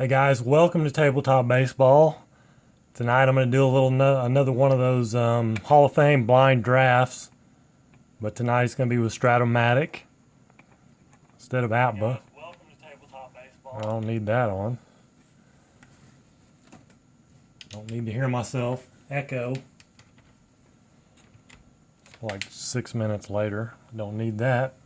Hey guys, welcome to Tabletop Baseball. Tonight I'm going to do another one of those Hall of Fame blind drafts, but tonight it's going to be with Strat-o-matic instead of APBA. Welcome to Tabletop Baseball. I don't need that on. Don't need to hear myself echo like 6 minutes later. Don't need that.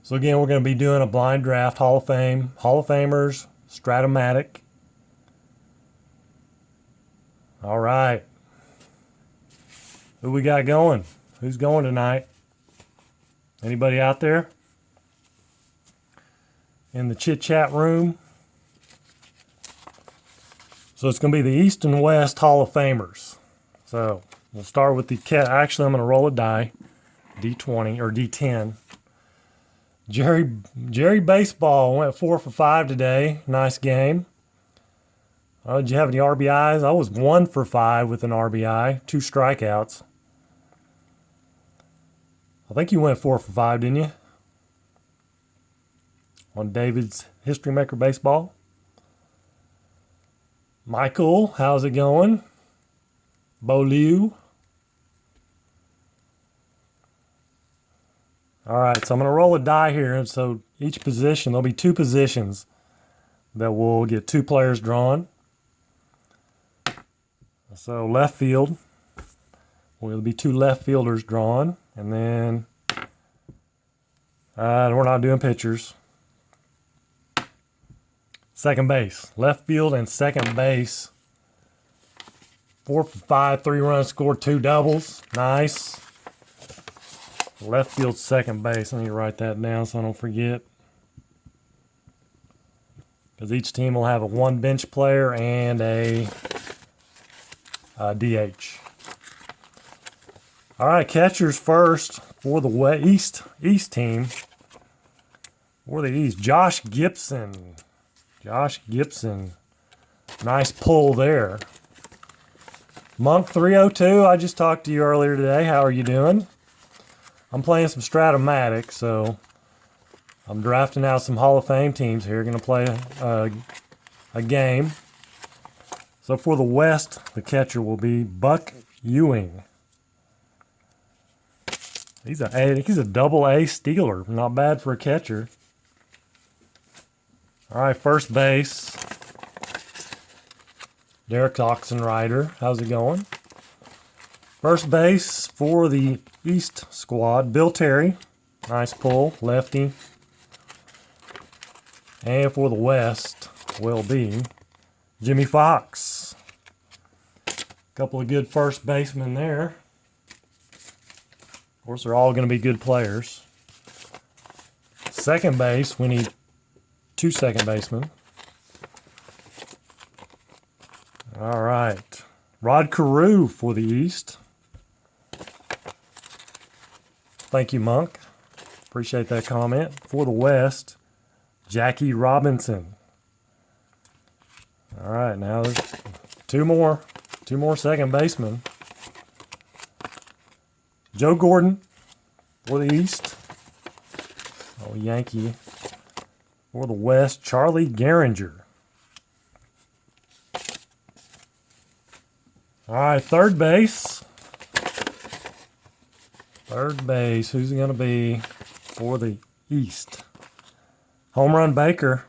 So again, we're going to be doing a blind draft Hall of Famers, Strat-o-matic. All right. Who we got going? Who's going tonight? Anybody out there? In the chit chat room? So it's going to be the East and West Hall of Famers. So we'll start with the cat. Actually, I'm going to roll a die. D20 or D10. Jerry Baseball went 4 for 5 today. Nice game. Did you have any RBIs? I was 1 for 5 with an RBI. 2 strikeouts. I think you went 4 for 5, didn't you? On David's History Maker Baseball. Michael, how's it going? Bo Liu. All right, so I'm going to roll a die here. And so each position, there'll be 2 positions that will get 2 players drawn. So left field, will be 2 left fielders drawn. And then we're not doing pitchers. Second base, left field and second base. 4 for 5, 3 runs scored, 2 doubles. Nice. Left field, second base. Let me write that down so I don't forget. Because each team will have a 1 bench player and a DH. All right, catchers first for the East team. For the East, Josh Gibson. Josh Gibson. Nice pull there. Monk 302, I just talked to you earlier today. How are you doing? I'm playing some Strat-o-matic, so I'm drafting out some Hall of Fame teams here. Going to play a game. So for the West, the catcher will be Buck Ewing. He's a double A stealer. Not bad for a catcher. All right, first base. Derek Oxenrider. How's it going? First base for the East squad, Bill Terry. Nice pull, lefty. And for the West will be Jimmy Fox. Couple of good first basemen there. Of course, they're all going to be good players. Second base, we need 2 second basemen. All right. Rod Carew for the East. Thank you, Monk. Appreciate that comment. For the West, Jackie Robinson. All right, now there's 2 more second basemen. Joe Gordon for the East. Oh, Yankee. For the West, Charlie Gehringer. All right, third base. Third base, who's it going to be for the East? Home Run Baker.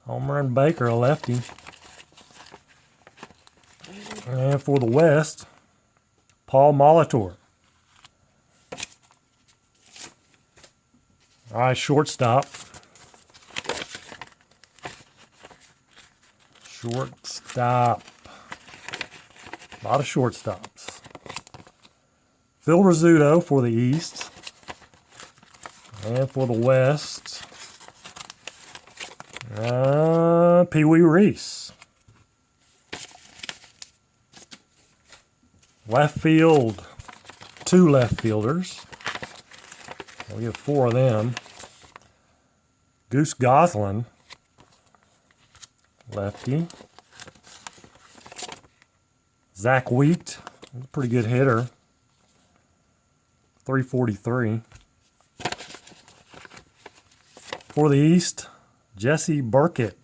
Home Run Baker, a lefty. And for the West, Paul Molitor. All right, shortstop. Shortstop. A lot of shortstops. Phil Rizzuto for the East. And for the West, Pee Wee Reese. Left field, 2 left fielders. We have 4 of them. Goose Goslin, lefty. Zach Wheat, pretty good hitter. 343. For the East, Jesse Burkett.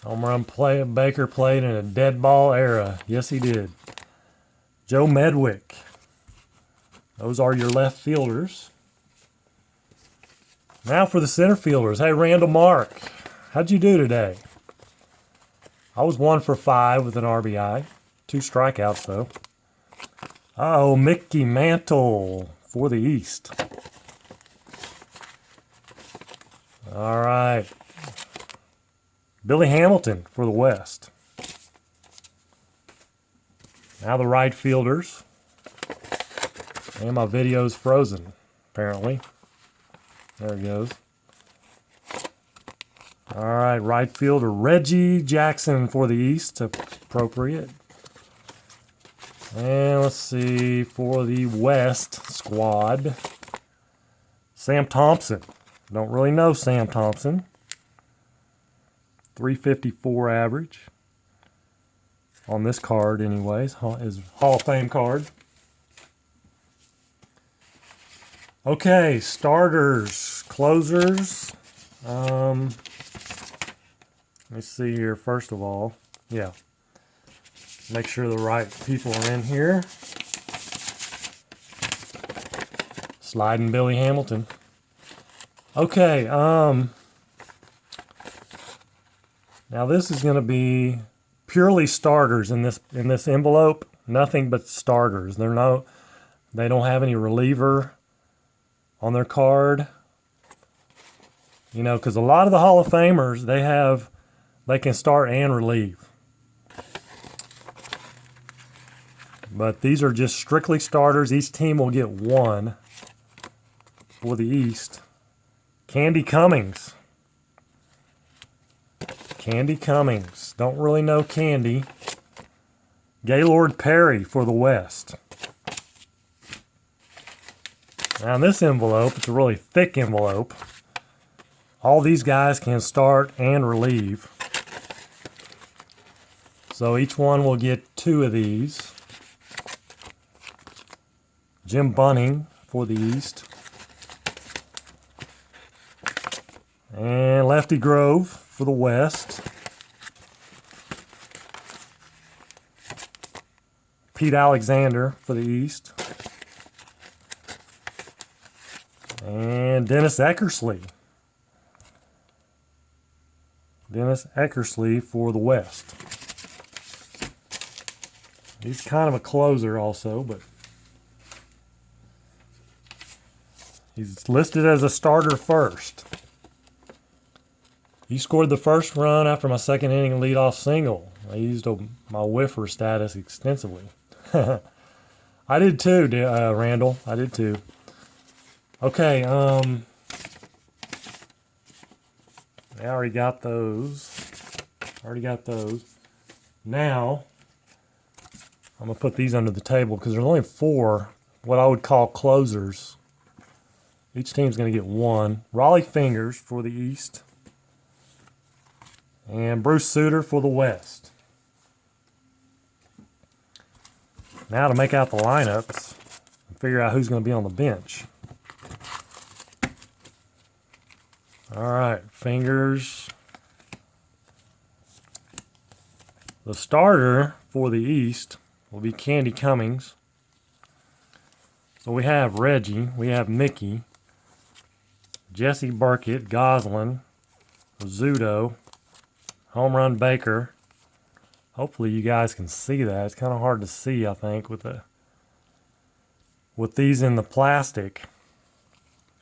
Home run Baker played in a dead ball era. Yes, he did. Joe Medwick. Those are your left fielders. Now for the center fielders. Hey, Randall Mark. How'd you do today? I was 1 for 5 with an RBI. 2 strikeouts, though. Oh, Mickey Mantle for the East. All right. Billy Hamilton for the West. Now the right fielders. And my video's frozen, apparently. There it goes. All right, right fielder Reggie Jackson for the East. Appropriate. And let's see, for the West squad, Sam Thompson. Don't really know Sam Thompson. 354 average. On this card anyways, his Hall of Fame card. Okay, starters, closers. Let me see here first of all. Yeah. Make sure the right people are in here. Sliding Billy Hamilton. Okay, now this is going to be purely starters in this envelope. Nothing but starters. They don't have any reliever on their card. You know, because a lot of the Hall of Famers, they can start and relieve. But these are just strictly starters. Each team will get 1 for the East. Candy Cummings. Candy Cummings. Don't really know Candy. Gaylord Perry for the West. Now in this envelope, it's a really thick envelope. All these guys can start and relieve. So each one will get 2 of these. Jim Bunning for the East. And Lefty Grove for the West. Pete Alexander for the East. And Dennis Eckersley. Dennis Eckersley for the West. He's kind of a closer also, but he's listed as a starter first. He scored the first run after my second inning leadoff single. I used my whiffer status extensively. I did too, Randall. I did too. Okay, I already got those. Now, I'm going to put these under the table because there's only 4 what I would call closers. Each team's going to get 1. Raleigh Fingers for the East. And Bruce Sutter for the West. Now to make out the lineups and figure out who's going to be on the bench. All right, Fingers. The starter for the East will be Candy Cummings. So we have Reggie, we have Mickey, Jesse Burkett, Goslin, Rizzuto, Home Run Baker. Hopefully you guys can see that. It's kind of hard to see, I think, with these in the plastic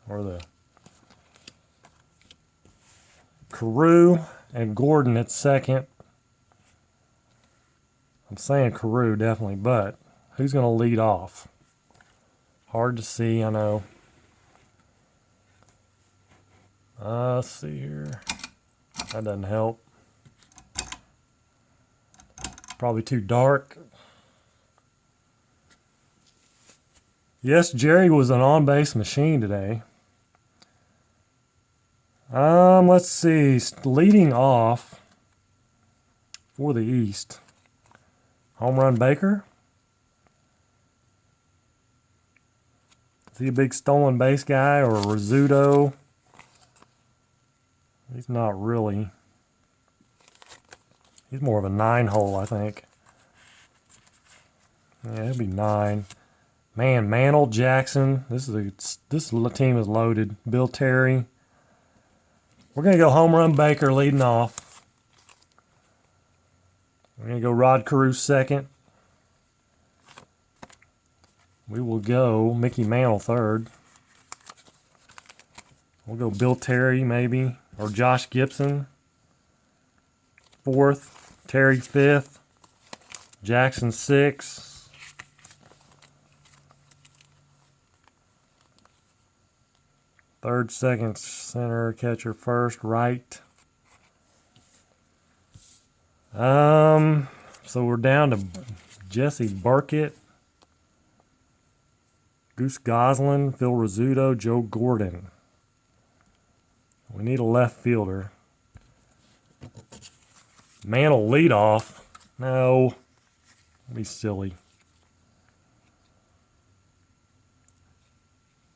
or the Carew and Gordon at second. I'm saying Carew definitely, but who's going to lead off? Hard to see, I know. Let's see here. That doesn't help. Probably too dark. Yes, Jerry was an on-base machine today. Let's see. Leading off for the East. Home Run Baker. Is he a big stolen base guy or Rizzuto? He's not really. He's more of a 9-hole, I think. Yeah, it'd be 9. Man, Mantle, Jackson. This team is loaded. Bill Terry. We're gonna go home run Baker leading off. We're gonna go Rod Carew second. We will go Mickey Mantle third. We'll go Bill Terry maybe, or Josh Gibson fourth. Terry fifth. Jackson sixth. Third, second, center, catcher first, right. So we're down to Jesse Burkett, Goose Goslin, Phil Rizzuto, Joe Gordon. We need a left fielder. Mantle leadoff. No. That'd be silly.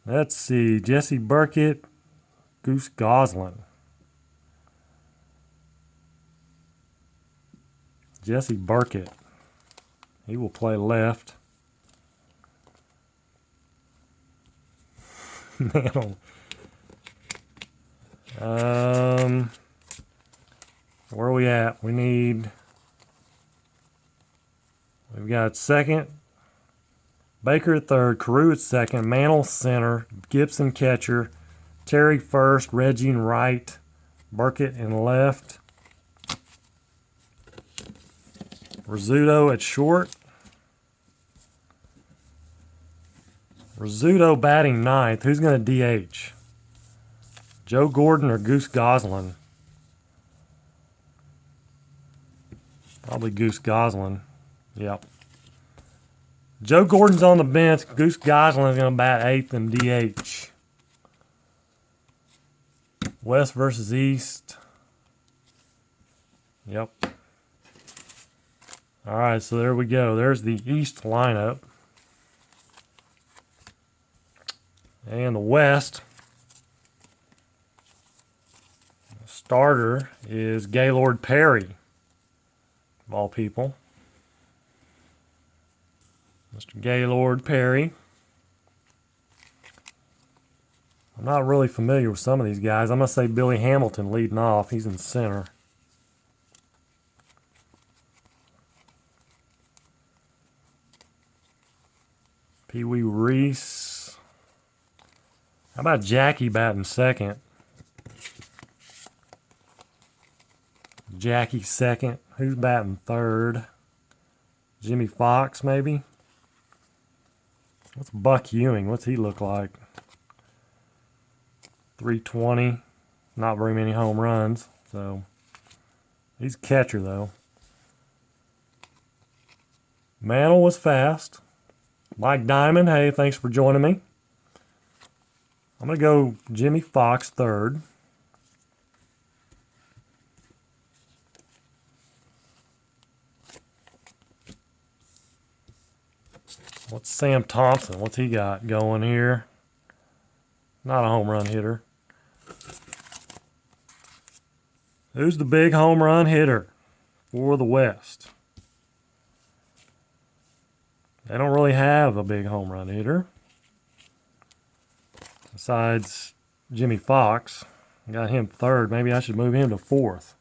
Let's see. Jesse Burkett, Goose Goslin. Jesse Burkett. He will play left. Mantle. Where are we at? We've got second, Baker at third, Carew at second, Mantle center, Gibson catcher, Terry first, Reggie in right, Burkett in left, Rizzuto at short. Rizzuto batting ninth. Who's going to DH? Joe Gordon or Goose Goslin? Probably Goose Goslin. Yep. Joe Gordon's on the bench. Goose Goslin's going to bat eighth and DH. West versus East. Yep. All right, so there we go. There's the East lineup. And the West. The starter is Gaylord Perry, of all people. Mr. Gaylord Perry. I'm not really familiar with some of these guys. I'm going to say Billy Hamilton leading off. He's in center. Pee Wee Reese. How about Jackie batting second? Jackie second. Who's batting third? Jimmy Fox, maybe? What's Buck Ewing? What's he look like? 320. Not very many home runs. So he's a catcher, though. Mantle was fast. Mike Diamond, hey, thanks for joining me. I'm going to go Jimmy Fox third. What's Sam Thompson? What's he got going here? Not a home run hitter. Who's the big home run hitter for the West? They don't really have a big home run hitter. Besides Jimmy Fox. Got him third. Maybe I should move him to fourth.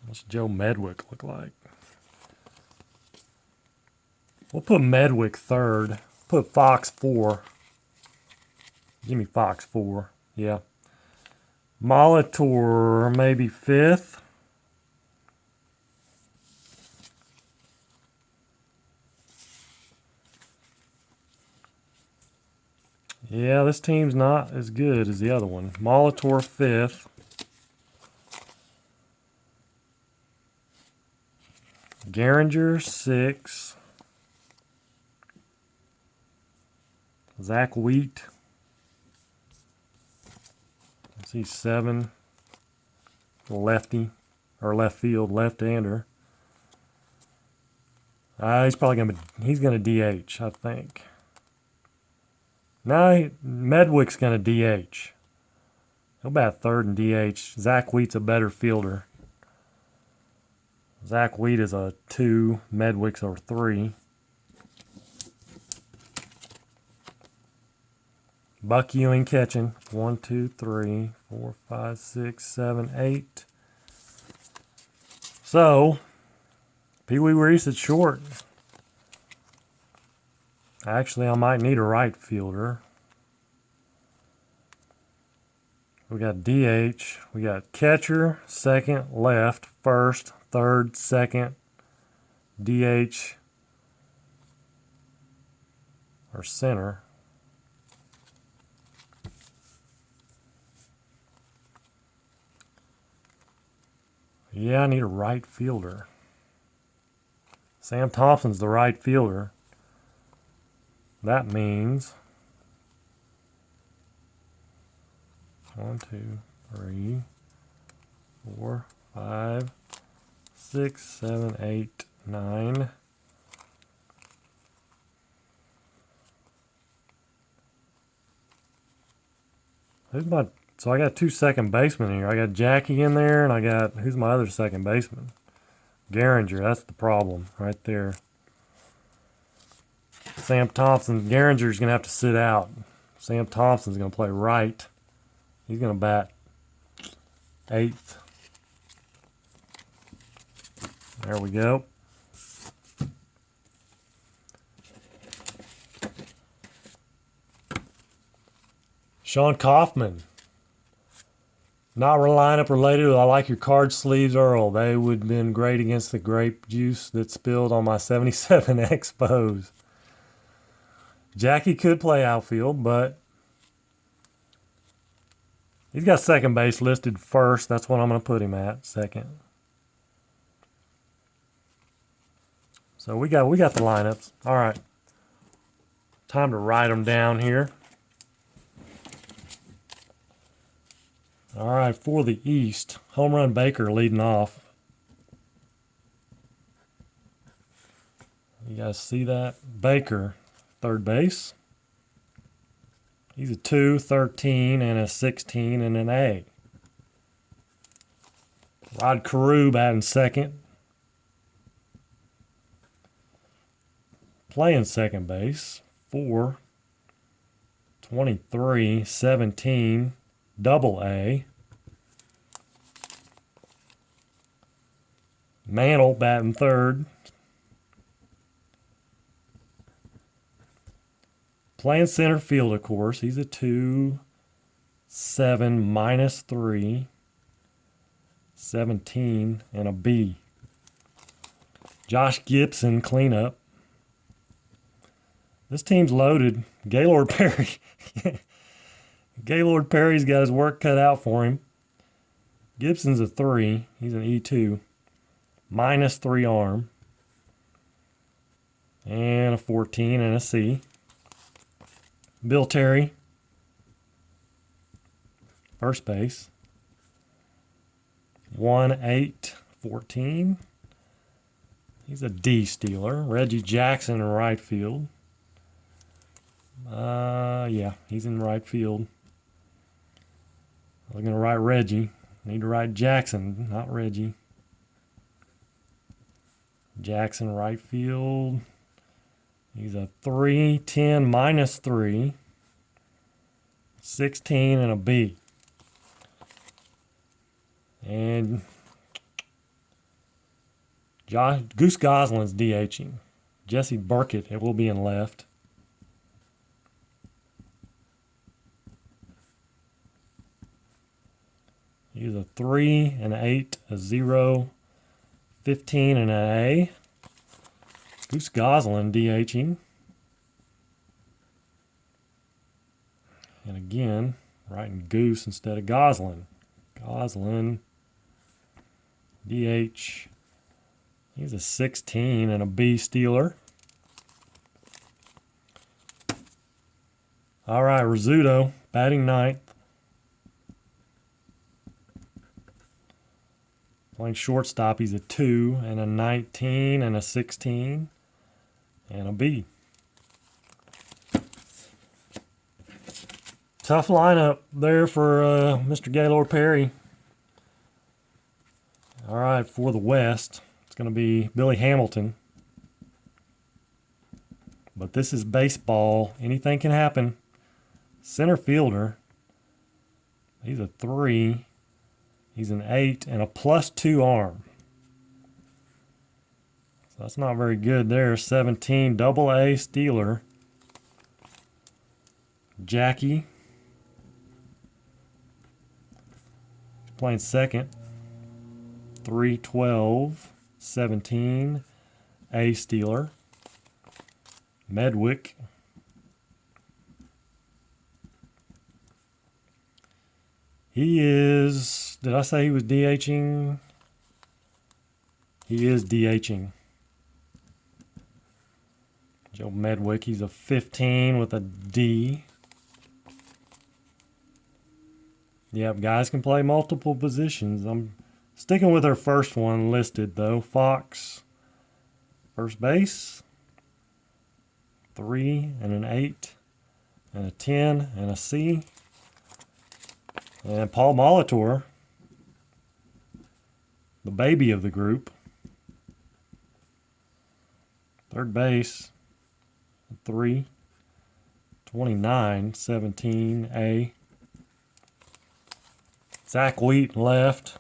What's Joe Medwick look like? We'll put Medwick third. Put Fox 4. Jimmy Fox 4. Yeah. Molitor maybe 5th. Yeah, this team's not as good as the other one. Molitor 5th. Garinger 6. Zach Wheat. I see 7. Lefty. Or left field, left-hander. He's probably gonna DH, I think. Now Medwick's going to DH. He'll bat third and DH. Zach Wheat's a better fielder. Zach Wheat is a 2. Medwick's a 3. Buck Ewing catching. 1, 2, 3, 4, 5, 6, 7, 8. So, Pee Wee Reese at short. Actually, I might need a right fielder. We got DH. We got catcher, second, left, first, third, second, DH, or center. Yeah, I need a right fielder. Sam Thompson's the right fielder. That means 1, 2, 3, 4, 5, 6, 7, 8, 9. So I got 2 second basemen here. I got Jackie in there, and I got, who's my other second baseman? Garinger. That's the problem right there. Sam Thompson. Garinger's going to have to sit out. Sam Thompson's going to play right. He's going to bat 8th. There we go. Sean Kaufman. Not lineup related. I like your card sleeves, Earl. They would have been great against the grape juice that spilled on my 77 Expos. Jackie could play outfield, but he's got second base listed first. That's what I'm going to put him at, second. So we got the lineups. All right. Time to write them down here. All right, for the East, Home Run Baker leading off. You guys see that? Baker, third base. He's a 2, 13, and a 16, and an A. Rod Carew batting second. Playing second base, 4, 23, 17, double A. Mantle batting third. Playing center field, of course. He's a 2, 7, minus 3, 17, and a B. Josh Gibson, cleanup. This team's loaded. Gaylord Perry. Gaylord Perry's got his work cut out for him. Gibson's a 3. He's an E2. Minus 3 arm. And a 14 and a C. Bill Terry. First base. 1, 8, 14. He's a D stealer. Reggie Jackson in right field. Yeah, he's in right field. I was going to write Reggie. Need to write Jackson, not Reggie. Jackson right field. He's a 3, 10, minus 3, 16, and a B. And Goose Goslin's DHing. Jesse Burkett, it will be in left. He's a 3, an 8, a 0, 15, and an A. Goose Goslin DHing. And again, writing Goose instead of Goslin. Goslin DH. He's a 16 and a B stealer. All right, Rizzuto, batting ninth. Playing shortstop, he's a 2 and a 19 and a 16 and a B. Tough lineup there for Mr. Gaylord Perry. All right, for the West, it's going to be Billy Hamilton. But this is baseball. Anything can happen. Center fielder. He's a 3. He's an 8 and a +2 arm. So that's not very good there. 17, AA Steeler. Jackie. He's playing second. 312, 17, A Steeler. Medwick. He is, did I say he was DHing? He is DHing. Joe Medwick, he's a 15 with a D. Yep, guys can play multiple positions. I'm sticking with our first one listed though. Fox, first base. 3 and an 8 and a 10 and a C. And Paul Molitor, the baby of the group. Third base, 3, 29, 17, A. Zach Wheat left.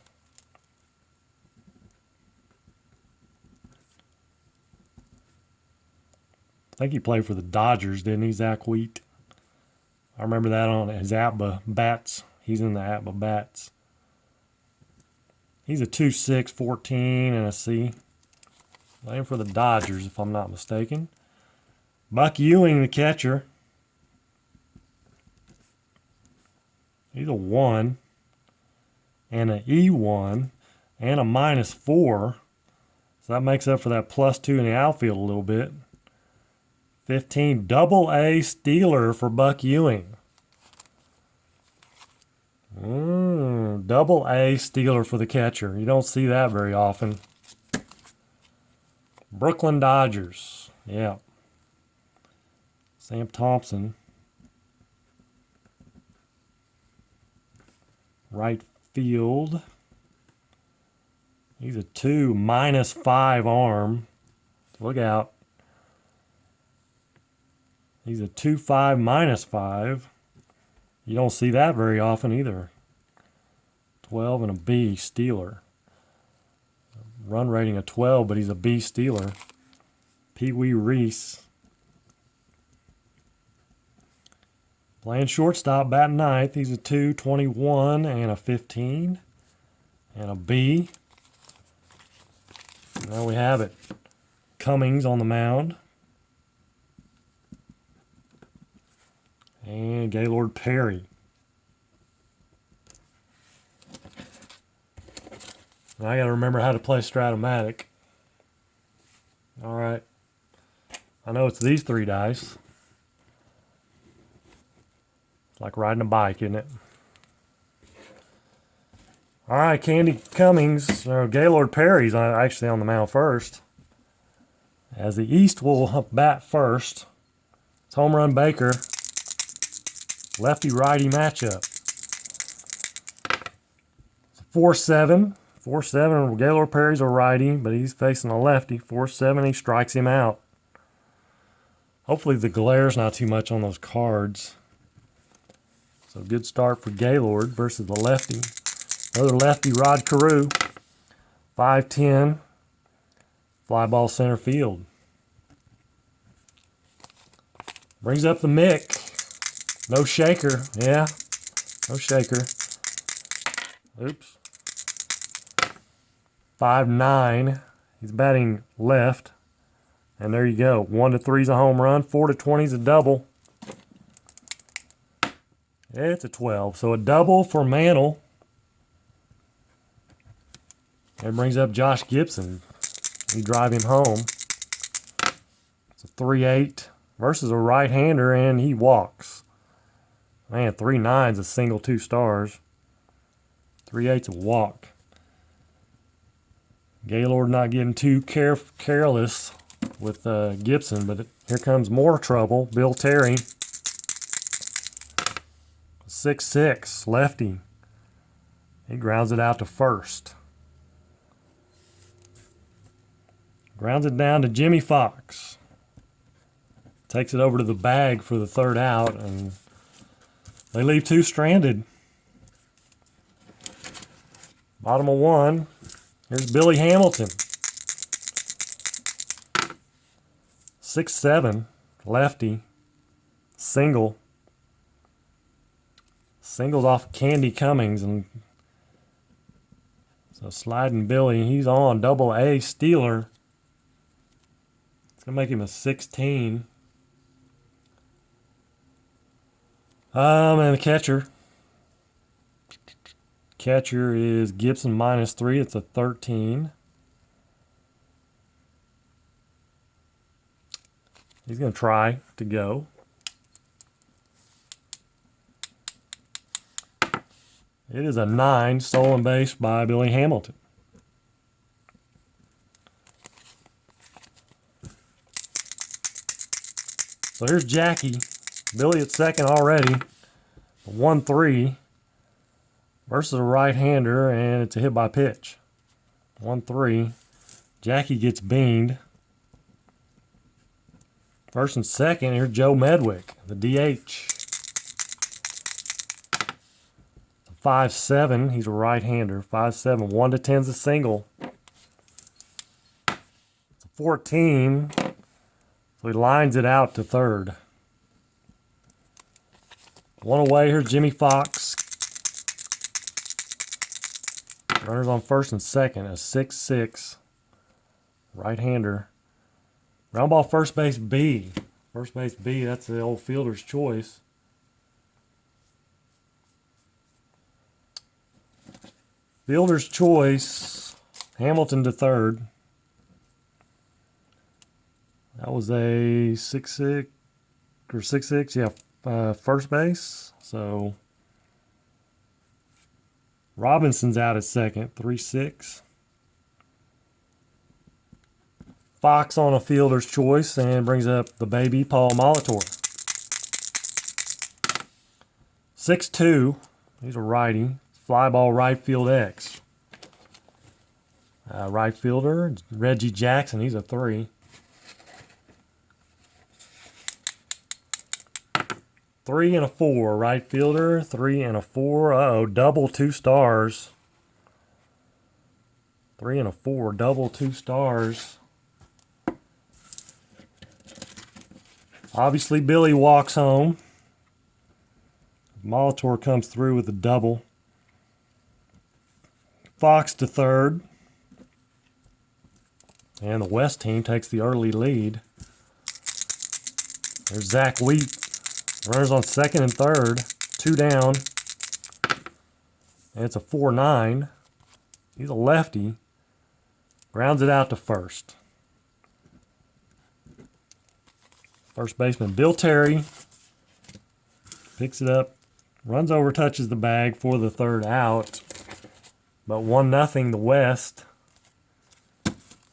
I think he played for the Dodgers, didn't he, Zach Wheat? I remember that on his ABBA Bats. He's in the ABBA Bats. He's a 2-6, 14, and a C. Playing for the Dodgers, if I'm not mistaken. Buck Ewing, the catcher. He's a 1, and an E1, and a -4. So that makes up for that +2 in the outfield a little bit. 15, AA Steeler for Buck Ewing. AA Steeler for the catcher. You don't see that very often. Brooklyn Dodgers. Yeah. Sam Thompson. Right field. He's a 2, -5 arm. Look out. He's a 2-5, -5. You don't see that very often either. 12 and a B Steeler. Run rating of 12, but he's a B Steeler. Pee Wee Reese. Playing shortstop, batting ninth. He's a 2, 21, and a 15. And a B. There we have it. Cummings on the mound. And Gaylord Perry. Now I got to remember how to play Strat-o-matic. All right. I know it's these 3 dice. It's like riding a bike, isn't it? All right, Candy Cummings, or Gaylord Perry's actually on the mound first. As the East will bat first. It's Home Run Baker. Lefty-righty matchup. 4-7. 4-7. Gaylord Perry's a righty, but he's facing a lefty. 4-7. He strikes him out. Hopefully the glare's not too much on those cards. So good start for Gaylord versus the lefty. Another lefty, Rod Carew. 5-10. Fly ball center field. Brings up the Mick. No shaker. Yeah. No shaker. Oops. 5-9. He's batting left. And there you go. 1-3 is a home run. 4-20 is a double. It's a 12. So a double for Mantle. That brings up Josh Gibson. You drive him home. It's a 3-8 versus a right-hander, and he walks. Man, 3-9's a single 2 stars. 3-8's a walk. Gaylord not getting too careless with Gibson, but here comes more trouble. Bill Terry. 6-6, lefty. He grounds it out to first. Grounds it down to Jimmy Fox. Takes it over to the bag for the third out, and they leave two stranded. Bottom of one. Here's Billy Hamilton. 6-7, lefty. Single. Singles off Candy Cummings, and so sliding Billy, he's on double A Steeler. It's gonna make him a 16. And the catcher. Catcher is Gibson -3. It's a 13. He's gonna try to go. It is a 9, stolen base by Billy Hamilton. So here's Jackie. Billy at second already. 1-3 versus a right-hander, and it's a hit by pitch. 1-3. Jackie gets beamed. First and second, here's Joe Medwick, the DH. 5-7, he's a right-hander. 5-7, 1-10's a single. It's a 14, so he lines it out to third. One away, here's Jimmy Fox. Runners on first and second, a 6-6. Right-hander. Ground ball first base B. First base B, that's the old fielder's choice. Fielder's choice, Hamilton to third. That was a 6-6 or 6-6, yeah, first base. So Robinson's out at second, 3-6. Fox on a fielder's choice and brings up the baby, Paul Molitor. 6-2, he's a righty. Fly ball right field X. Right fielder, Reggie Jackson, he's a 3. 3 and a 4, right fielder, 3 and a 4. Uh-oh, double 2 stars. 3 and a 4, double 2 stars. Obviously, Billy walks home. Molitor comes through with a double. Fox to third. And the West team takes the early lead. There's Zach Wheat. Runners on second and third. 2 down. And it's a 4-9. He's a lefty. Grounds it out to first. First baseman Bill Terry picks it up. Runs over, touches the bag for the third out. But 1-0 the West,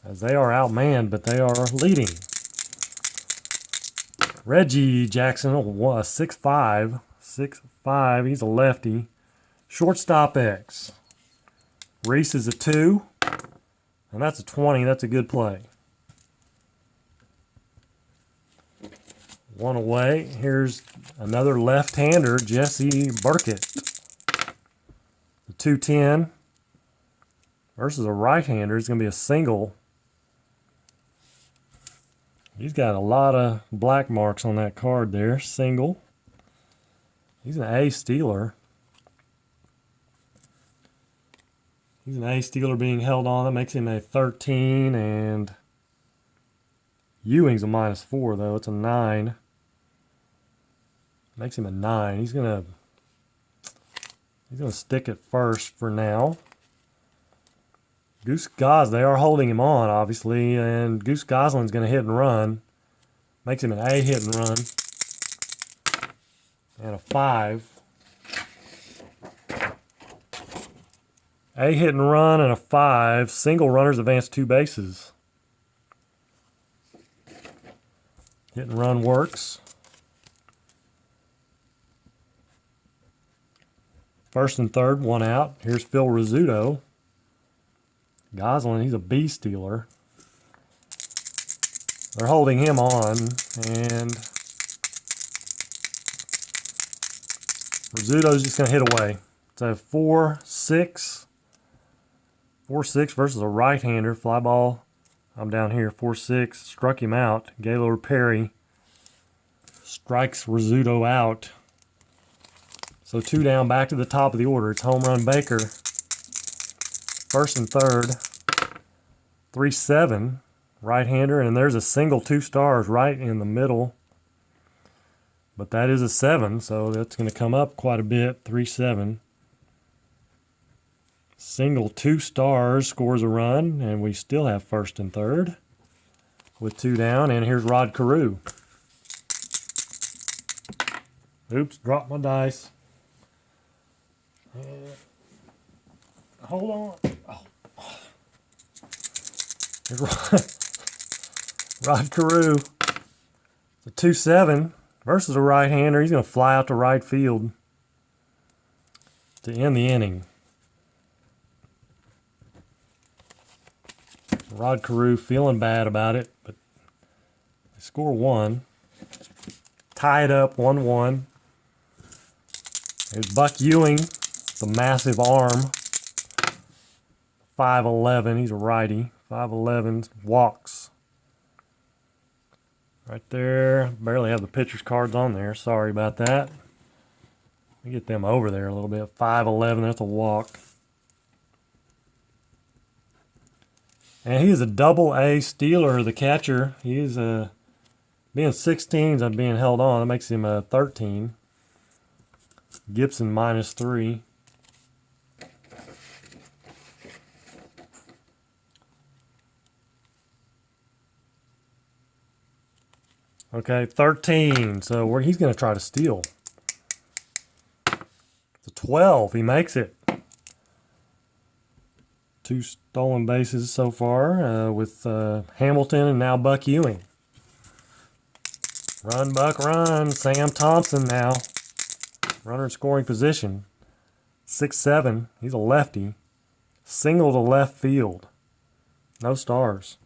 as they are outmanned, but they are leading. Reggie Jackson, 6'5", 6'5", he's a lefty. Shortstop X. Reese is a 2, and that's a 20. That's a good play. One away. Here's another left-hander, Jesse Burkett. The 2-10. Versus a right-hander, it's going to be a single. He's got a lot of black marks on that card there. Single. He's an A Steeler. He's an A Steeler being held on. That makes him a 13, and Ewing's a -4, though. It's a 9. Makes him a 9. He's gonna stick it first for now. Goose Goslin, they are holding him on, obviously, and Goose Goslin's going to hit and run. Makes him an A hit and run. And a 5. A hit and run and a 5. Single runners advance 2 bases. Hit and run works. First and third, one out. Here's Phil Rizzuto. Goslin, he's a B stealer. They're holding him on, and Rizzuto's just going to hit away. It's a 4-6. 4-6 versus a right-hander. Fly ball. I'm down here. 4-6. Struck him out. Gaylord Perry strikes Rizzuto out. So 2 down, back to the top of the order. It's home run Baker. First and third. 3-7. Right-hander, and there's a single 2 stars right in the middle. But that is a 7, so that's going to come up quite a bit. 3-7. Single 2 stars scores a run, and we still have first and third with 2 down. And here's Rod Carew. Oops, dropped my dice. Hold on. Oh. Here's Rod Carew. It's a 2-7 versus a right-hander. He's going to fly out to right field to end the inning. Rod Carew feeling bad about it, but they score 1. Tie it up 1-1. There's Buck Ewing, the massive arm. 5'11", he's a righty. 5'11", walks. Right there. Barely have the pitcher's cards on there. Sorry about that. Let me get them over there a little bit. 5'11", that's a walk. And he is a double-A stealer, the catcher. He is being 16s and being held on. That makes him a 13. Gibson -3. Okay, 13. So he's going to try to steal. It's a 12. He makes it. 2 stolen bases so far with Hamilton and now Buck Ewing. Run, Buck, run. Sam Thompson now. Runner in scoring position. 6'7". He's a lefty. Single to left field. No stars.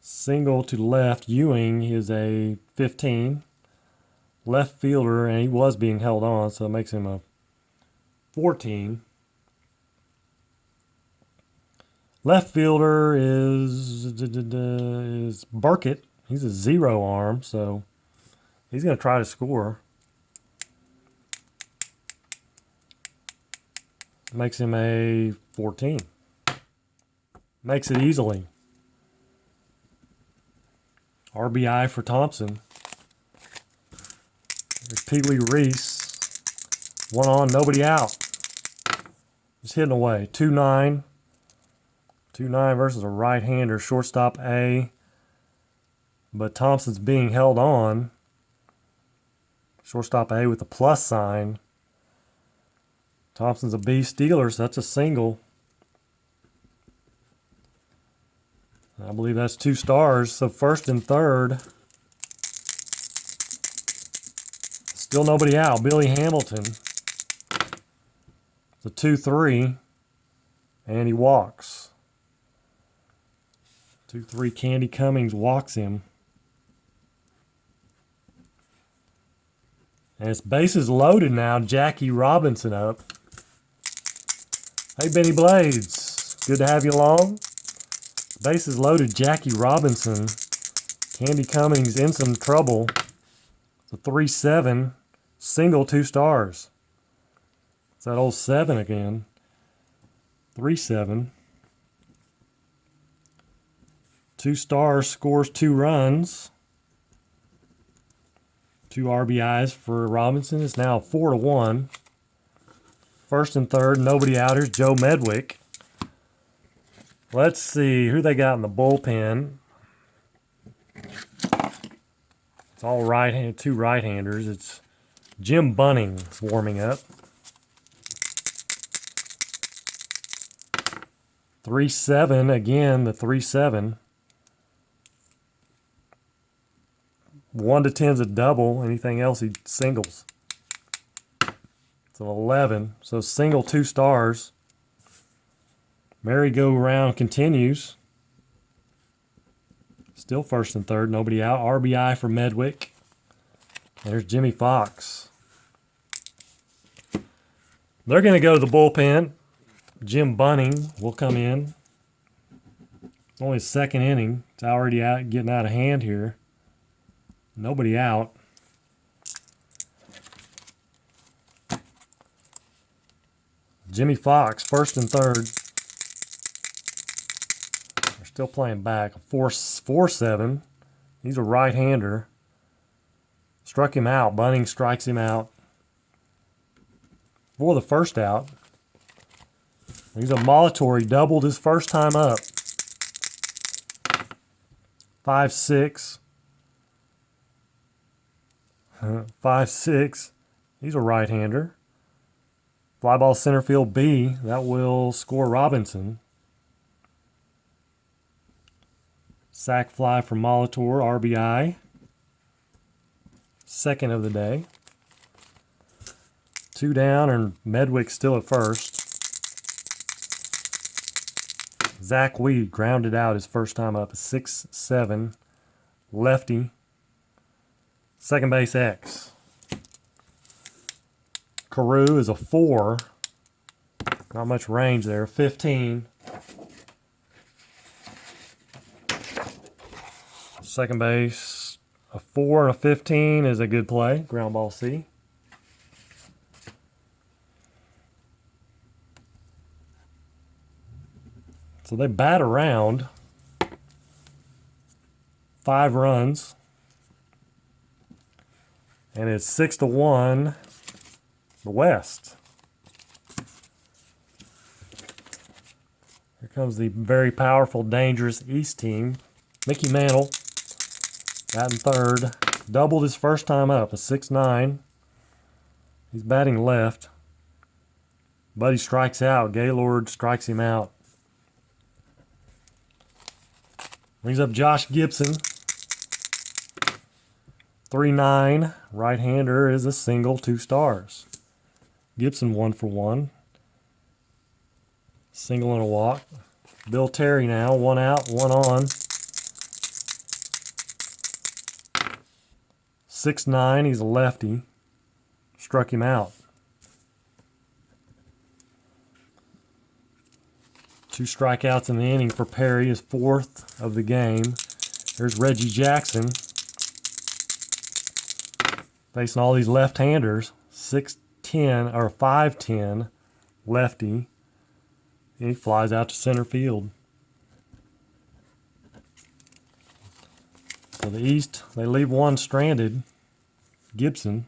Single to left. Ewing is a 15. Left fielder, and he was being held on, so it makes him a 14. Left fielder is Burkett. He's a 0 arm, so he's going to try to score. Makes him a 14. Makes it easily. RBI for Thompson. There's Pee-wee Reese. 1 on, nobody out. Just hitting away. 2-9. 2-9 versus a right-hander. Shortstop A. But Thompson's being held on. Shortstop A with the plus sign. Thompson's a B stealer, so that's a single. I believe that's 2 stars. So first and third. Still nobody out. Billy Hamilton. It's a 2-3. And he walks. 2-3. Candy Cummings walks him. And it's bases loaded now. Jackie Robinson up. Hey, Benny Blades. Good to have you along. Bases loaded. Jackie Robinson. Candy Cummings in some trouble. It's a 3-7. Single 2 stars. It's that old 7 again. 3-7. 2 stars, scores 2 runs. 2 RBIs for Robinson. It's now 4-1. First and third, nobody out. Here's Joe Medwick. Let's see who they got in the bullpen. It's all right-hand, 2 right-handers. It's Jim Bunning warming up. 3-7 again. The 3-7. 1 to 10's a double. Anything else, he singles. It's an 11. So single 2 stars. Merry-go-round continues. Still first and third, nobody out. RBI for Medwick. There's Jimmy Fox. They're going to go to the bullpen. Jim Bunning will come in. It's only his second inning. It's already out, getting out of hand here. Nobody out. Jimmy Fox, first and third. They're still playing back. 4-7. He's a right-hander. Struck him out. Bunning strikes him out for the first out. He's a Molitor. He doubled his first time up. 5-6. 5-6. He's a right-hander. Fly ball center field B. That will score Robinson. Sac fly for Molitor. RBI. Second of the day. 2 down, and Medwick still at first. Zach Weed grounded out his first time up. 6-7. Lefty. Second base X. Carew is a 4. Not much range there. 15. Second base, a 4 and a 15 is a good play. Ground ball C. So they bat around. 5 runs. And it's 6-1. The West. Here comes the very powerful, dangerous East team. Mickey Mantle, batting third. Doubled his first time up, a 6-9. He's batting left. Buddy strikes out. Gaylord strikes him out. Brings up Josh Gibson. 3-9. Right-hander is a single, 2 stars. Gibson 1 for 1. Single and a walk. Bill Terry now, 1 out, 1 on. 6-9, he's a lefty. Struck him out. 2 strikeouts in the inning for Perry, his 4th of the game. There's Reggie Jackson. Facing all these left-handers. 6-10 or 5-10 lefty. He flies out to center field. So the East, they leave one stranded. Gibson.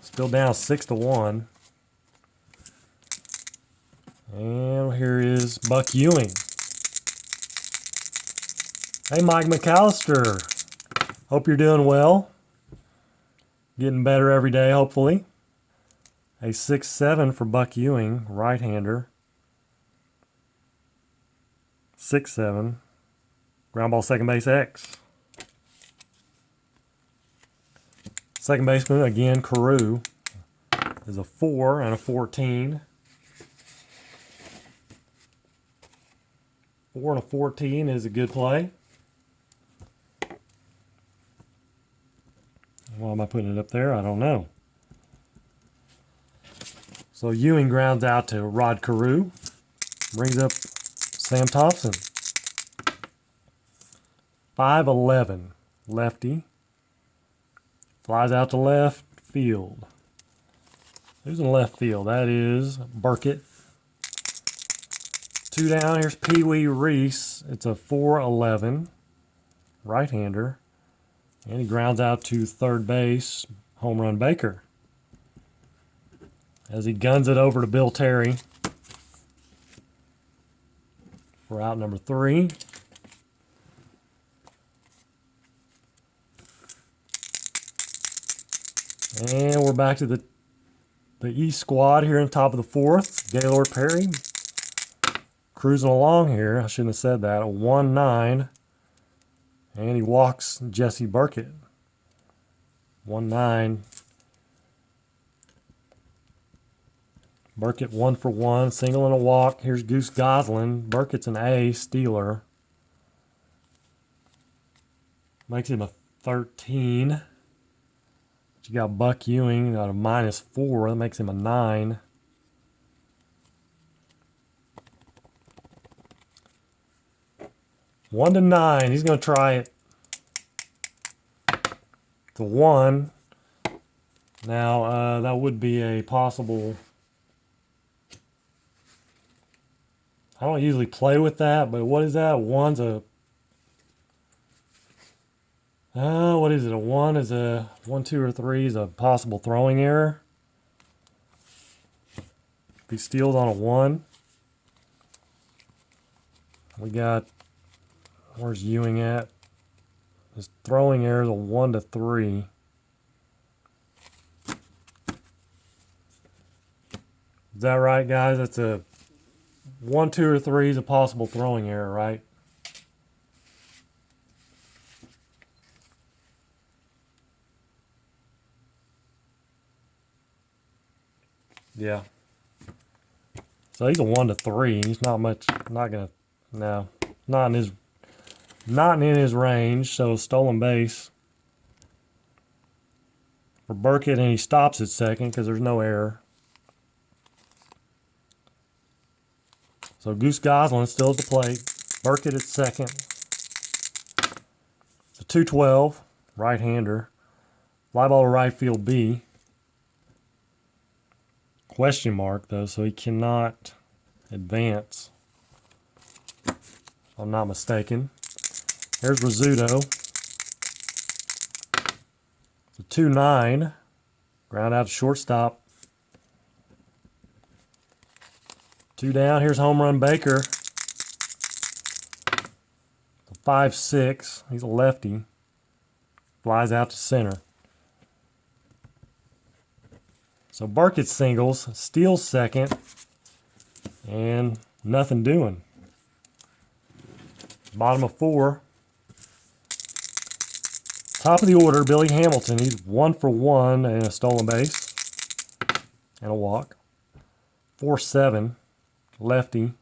Still down 6-1. And here is Buck Ewing. Hey, Mike McAllister. Hope you're doing well. Getting better every day, hopefully. A 6-7 for Buck Ewing, right-hander. 6-7. Ground ball, second base X. Second baseman, again, Carew, is a 4 and a 14. 4 and a 14 is a good play. Why am I putting it up there? I don't know. So Ewing grounds out to Rod Carew. Brings up Sam Thompson. 5-11. Lefty. Flies out to left field. Who's in left field? That is Burkett. 2 down. Here's Pee Wee Reese. It's a 4-11. Right-hander. And he grounds out to third base. Home run Baker. As he guns it over to Bill Terry for out number 3. And we're back to the East squad here on top of the 4th. Gaylord Perry cruising along here. I shouldn't have said that. A 1-9. And he walks Jesse Burkett. 1-9. Burkett 1 for 1, single and a walk. Here's Goose Goslin. Burkett's an A, Steeler. Makes him a 13. You got Buck Ewing got a -4. That makes him a 9. One to 9. He's going to try it. To 1. Now, that would be a possible... I don't usually play with that, but what is that? 1's a... what is it? A 1 is a 1, 2, or 3 is a possible throwing error. If he steals on a 1. We got... Where's Ewing at? His throwing error is a 1 to 3. Is that right, guys? That's a 1, 2, or 3 is a possible throwing error, right? Yeah. So he's a 1 to 3. He's not much. Not gonna. No. Not in his. Not in his range. So stolen base for Burkett, and he stops at second because there's no error. So Goose Goslin still at the plate. Burkett at second. It's a 212, right-hander. Fly ball to right field B. Question mark, though, so he cannot advance. If I'm not mistaken. Here's Rizzuto. It's a 2-9. Ground out to shortstop. 2 down. Here's home run Baker. 5-6. He's a lefty. Flies out to center. So Burkett singles, steals second, and nothing doing. Bottom of 4. Top of the order, Billy Hamilton. He's 1 for 1 and a stolen base and a walk. 4-7. Lefty.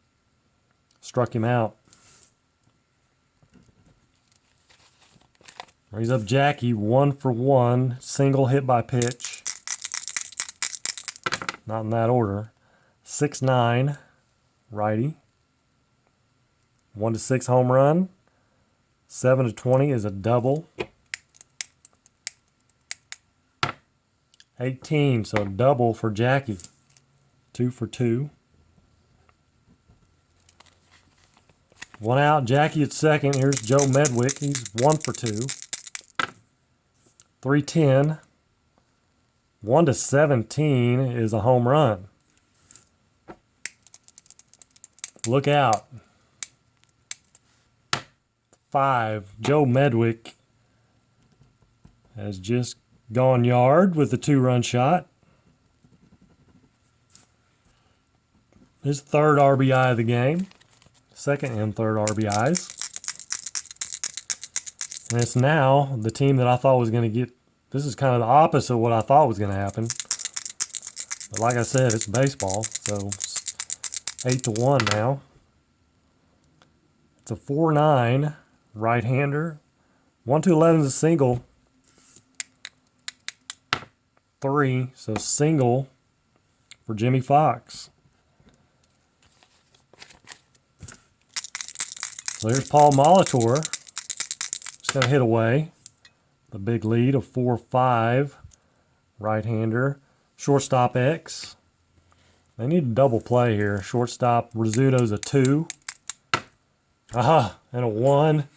Struck him out. Brings up Jackie, 1 for 1. Single hit by pitch. Not in that order. 6-9. Righty. 1 to 6 home run. 7 to 20 is a double. 18, so double for Jackie. 2 for 2. 1 out, Jackie at second. Here's Joe Medwick. He's 1 for 2. 3-10. 1 to 17 is a home run. Look out. 5. Joe Medwick has just gone yard with a 2-run shot. His third RBI of the game. Second and third RBIs. And it's now the team that I thought was going to get. This is kind of the opposite of what I thought was going to happen. But like I said, it's baseball. So it's 8-1 now. It's a 4-9 right-hander. 1 to 11 is a single. 3, so single for Jimmy Fox. So here's Paul Molitor. Just going to hit away. The big lead of 4-5. Right-hander. Shortstop X. They need a double play here. Shortstop Rizzuto's a 2. Aha! And a 1.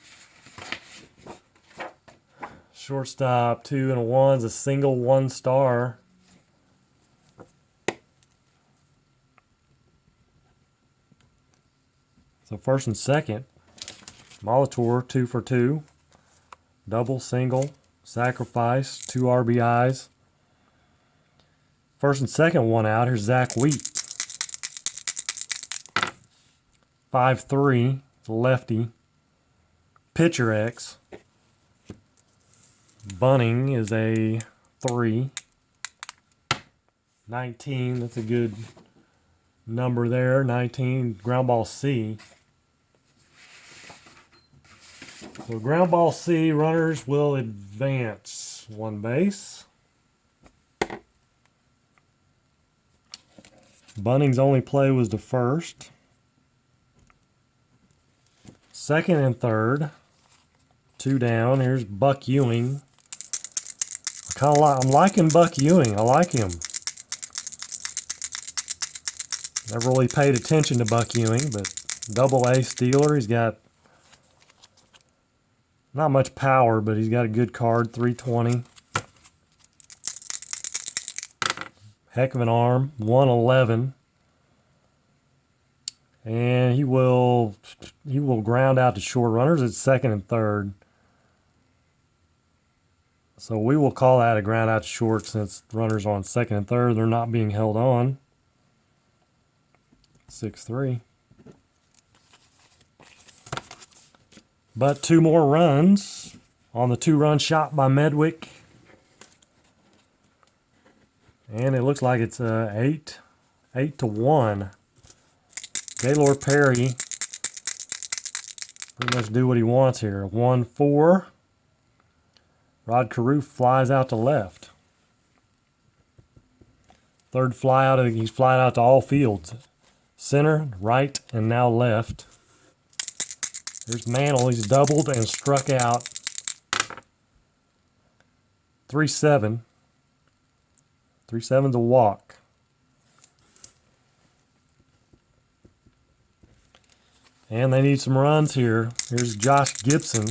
Shortstop 2 and a 1's a single 1 star. So first and second. Molitor 2 for 2. Double, single, sacrifice, 2 RBIs. First and second 1 out. Here's Zach Wheat. 5-3. Lefty. Pitcher X. Bunning is a 3. 19. That's a good number there, 19, ground ball C. So ground ball C, runners will advance one base. Bunning's only play was to first. Second and third, 2 down. Here's Buck Ewing. I'm liking Buck Ewing. I like him. Never really paid attention to Buck Ewing, but double A stealer. He's got not much power, but he's got a good card, 320. Heck of an arm, 111. And he will ground out to short runners at second and third. So we will call that a ground out to short since runners on second and third, they're not being held on. 6-3. But 2 more runs on the 2-run shot by Medwick. And it looks like it's 8-1. Gaylord Perry pretty much do what he wants here. 1-4. Rod Carew flies out to left. Third fly out, he's flying out to all fields. Center, right, and now left. There's Mantle. He's doubled and struck out. 3-7. 3-7's a walk. And they need some runs here. Here's Josh Gibson.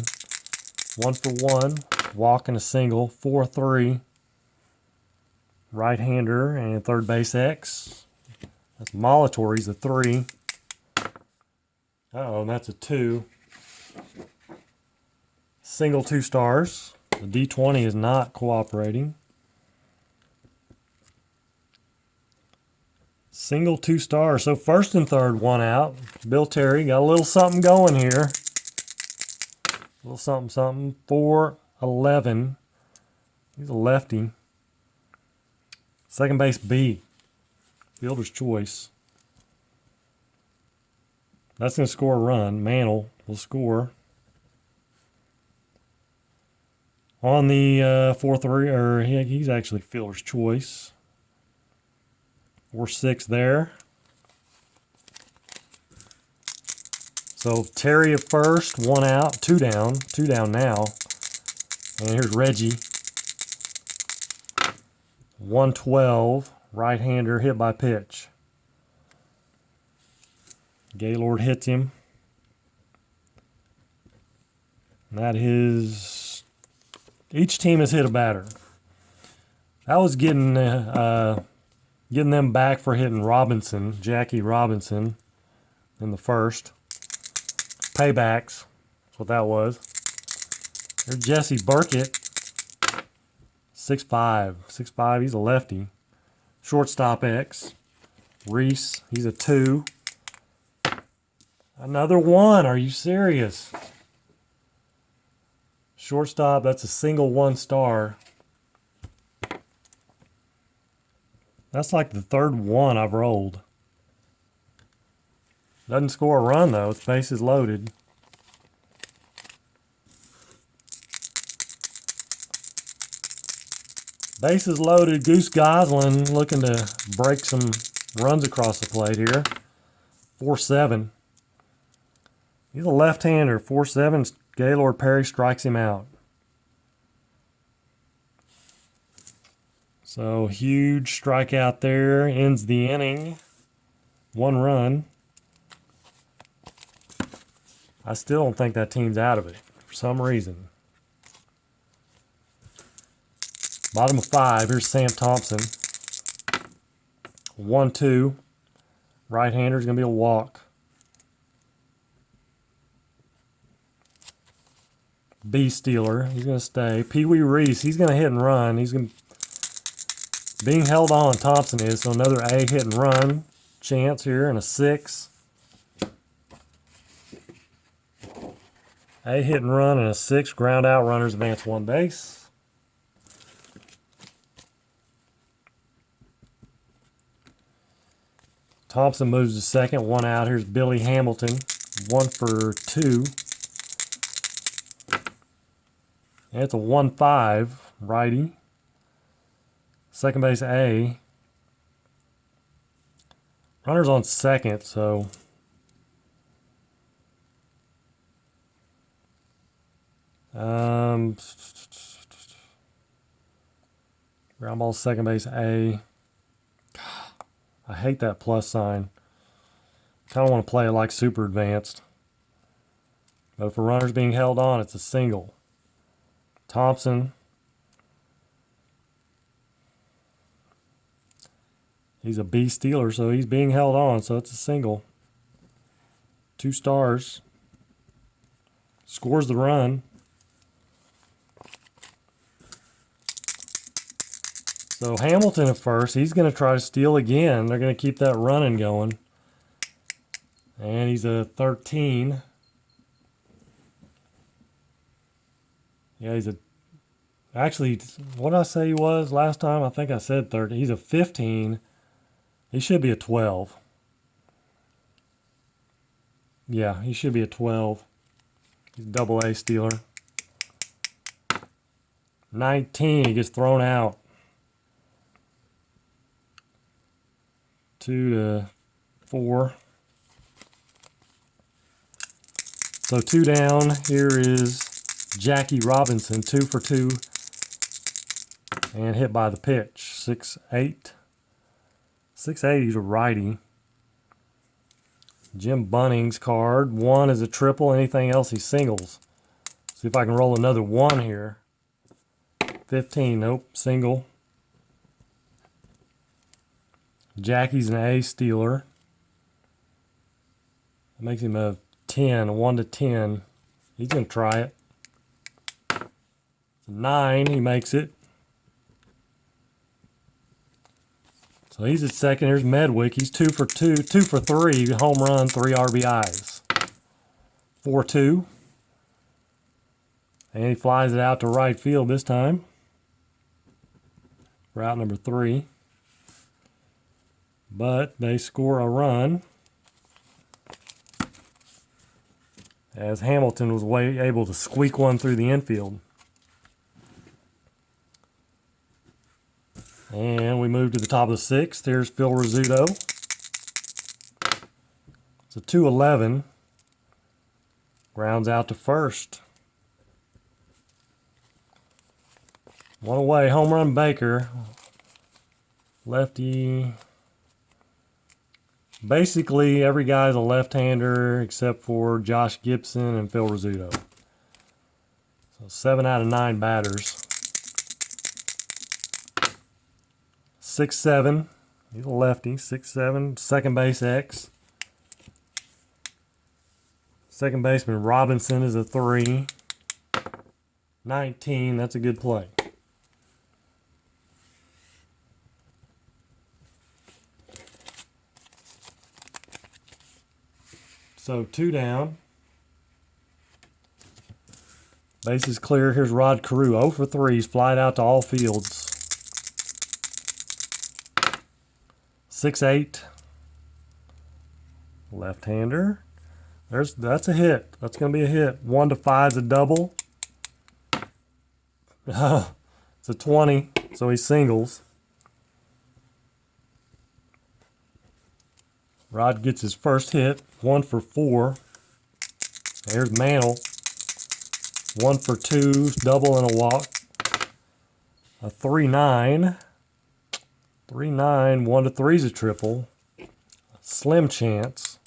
1 for 1. Walk and a single. 4-3. Right-hander and third base X. That's Molitor. He's a 3. Uh-oh, and that's a 2. Single 2 stars. The D20 is not cooperating. Single 2 stars. So first and third, 1 out. Bill Terry got a little something going here. A little something. 4-11. He's a lefty. Second base B. Fielder's choice. That's going to score a run. Mantle will score. On the 4-3, or he's actually fielder's choice. 4-6 there. So Terry at first, 1 out, 2 down. 2 down now. And here's Reggie. 112, right-hander hit by pitch. Gaylord hits him. And that is, each team has hit a batter. That was getting them back for hitting Robinson, Jackie Robinson, in the first. Paybacks, that's what that was. There's Jesse Burkett, 6'5", 6'5", he's a lefty. Shortstop X. Reese, he's a 2. Another 1, are you serious? Shortstop, that's a single 1 star. That's like the third 1 I've rolled. Doesn't score a run though, it's bases loaded. Bases loaded, Goose Goslin looking to break some runs across the plate here. 4-7. He's a left-hander. 4-7, Gaylord Perry strikes him out. So huge strikeout there, ends the inning. 1 run. I still don't think that team's out of it for some reason. Bottom of 5, here's Sam Thompson. 1-2. Right-hander is going to be a walk. B Steeler, he's going to stay. Pee Wee Reese, he's going to hit and run. He's going to, being held on, Thompson is, so another A hit and run chance here and a 6. A hit and run and a 6. Ground out, runners advance 1 base. Thompson moves to second, 1 out. Here's Billy Hamilton, 1 for 2. And it's a 1-5 righty. Second base A. Runner's on second, so ground ball second base A. I hate that plus sign. Kind of want to play it like super advanced. But if a runner's being held on, it's a single. Thompson. He's a B stealer, so he's being held on, so it's a single. 2 stars. Scores the run. So Hamilton at first, he's going to try to steal again. They're going to keep that running going. And he's a 13. Yeah, he's a... Actually, what did I say he was last time? I think I said 13. He's a 15. He should be a 12. Yeah, he should be a 12. He's a double A stealer. 19, he gets thrown out. 2-4. So 2 down. Here is Jackie Robinson, 2 for 2. And hit by the pitch. 6-8. 6-8, he's a righty. Jim Bunning's card. 1 is a triple. Anything else, he singles. See if I can roll another 1 here. 15, nope, single. Jackie's an A stealer. That makes him a 10, 1-10. He's going to try it. 9, he makes it. So he's at second. Here's Medwick. He's 2 for 2, 2 for 3, home run, 3 RBIs. 4-2. And he flies it out to right field this time. Route number 3. But they score a run as Hamilton was able to squeak one through the infield. And we move to the top of the 6th. Here's Phil Rizzuto. It's a 2-11. Grounds out to first. 1 away. Home run Baker. Lefty. Basically, every guy's a left-hander except for Josh Gibson and Phil Rizzuto. So 7 out of 9 batters. 6-7. He's a lefty. 6-7. Second base X. Second baseman Robinson is a 3. 19. That's a good play. So 2 down. Base is clear. Here's Rod Carew. 0 for 3. He's flied out to all fields. 6-8. Left-hander. That's a hit. That's going to be a hit. 1-5 is a double. It's a 20, so he singles. Rod gets his first hit. 1 for 4. There's Mantle. 1 for 2, double and a walk. A 3-9. 3-9, 1-3 is a triple. Slim chance.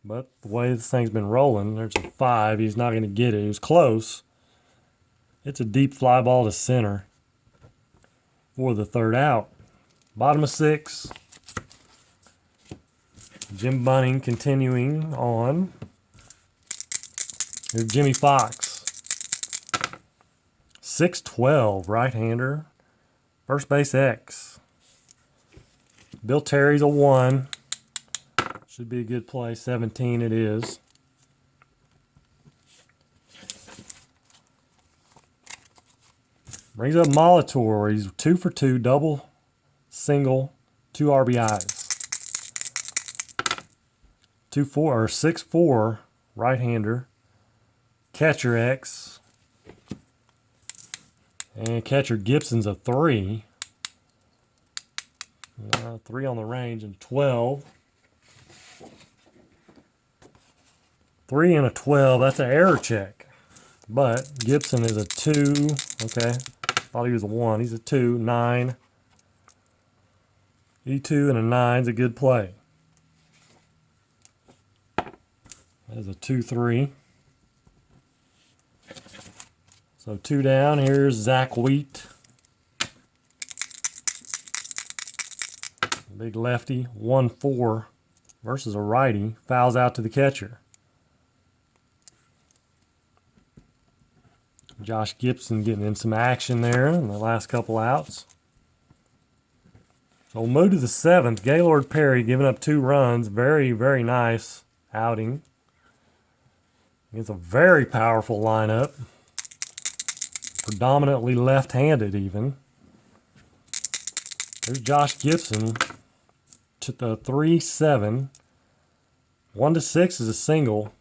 But the way this thing's been rolling, there's a 5. He's not going to get it. He was close. It's a deep fly ball to center for the 3rd out. Bottom of 6. Jim Bunning continuing on. Here's Jimmy Fox. 6-12, right-hander. First base X. Bill Terry's a 1. Should be a good play. 17 it is. Brings up Molitor. He's 2 for 2, double, single, 2 RBIs. 2-4 or 6-4 right-hander. Catcher X. And catcher Gibson's a 3. 3 on the range and 12. 3 and a 12. That's an error check. But Gibson is a 2. Okay. Thought he was a 1. He's a 2. 9. E2 and a 9 is a good play. That is a 2-3. So 2 down. Here's Zach Wheat. Big lefty. 1-4 versus a righty. Fouls out to the catcher. Josh Gibson getting in some action there in the last couple outs. So we'll move to the 7th. Gaylord Perry giving up 2 runs. Very, very nice outing. It's a very powerful lineup. Predominantly left-handed even. There's Josh Gibson. To the 3-7. 1-6 is a single.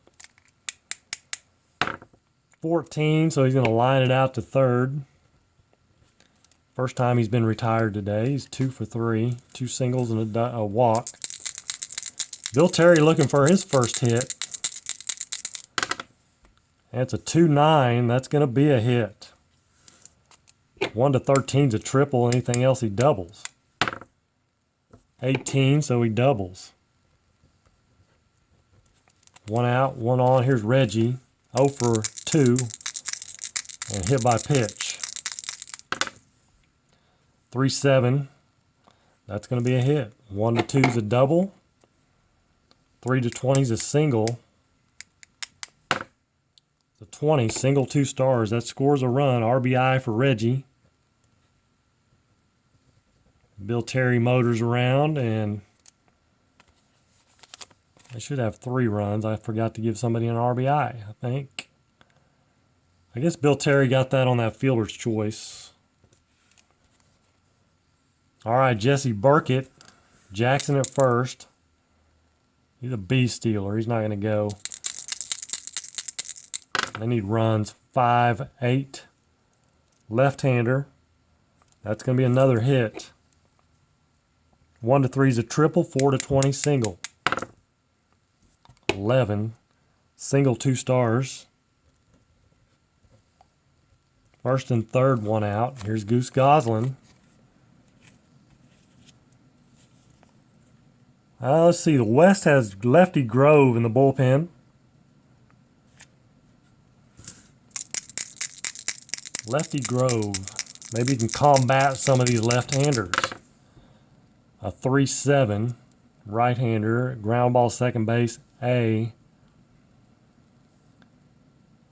14, so he's going to line it out to third. First time he's been retired today. He's 2 for 3. 2 singles and a walk. Bill Terry looking for his first hit. And it's a 2-9. That's going to be a hit. 1-13 is a triple. Anything else he doubles. 18, so he doubles. 1 out, 1 on. Here's Reggie. 0 for 2. And hit by pitch. 3-7. That's going to be a hit. 1-2 is a double. 3-20 is a single. The 20, single 2 stars. That scores a run. RBI for Reggie. Bill Terry motors around, and they should have 3 runs. I forgot to give somebody an RBI, I think. I guess Bill Terry got that on that fielder's choice. All right, Jesse Burkett. Jackson at first. He's a beast stealer. He's not going to go. They need runs. 5, 8. Left-hander. That's going to be another hit. 1-3 is a triple. 4-20 single. 11. Single 2 stars. First and third, 1 out. Here's Goose Goslin. Let's see. The West has Lefty Grove in the bullpen. Lefty Grove. Maybe he can combat some of these left-handers. A 3-7. Right-hander. Ground ball second base. A.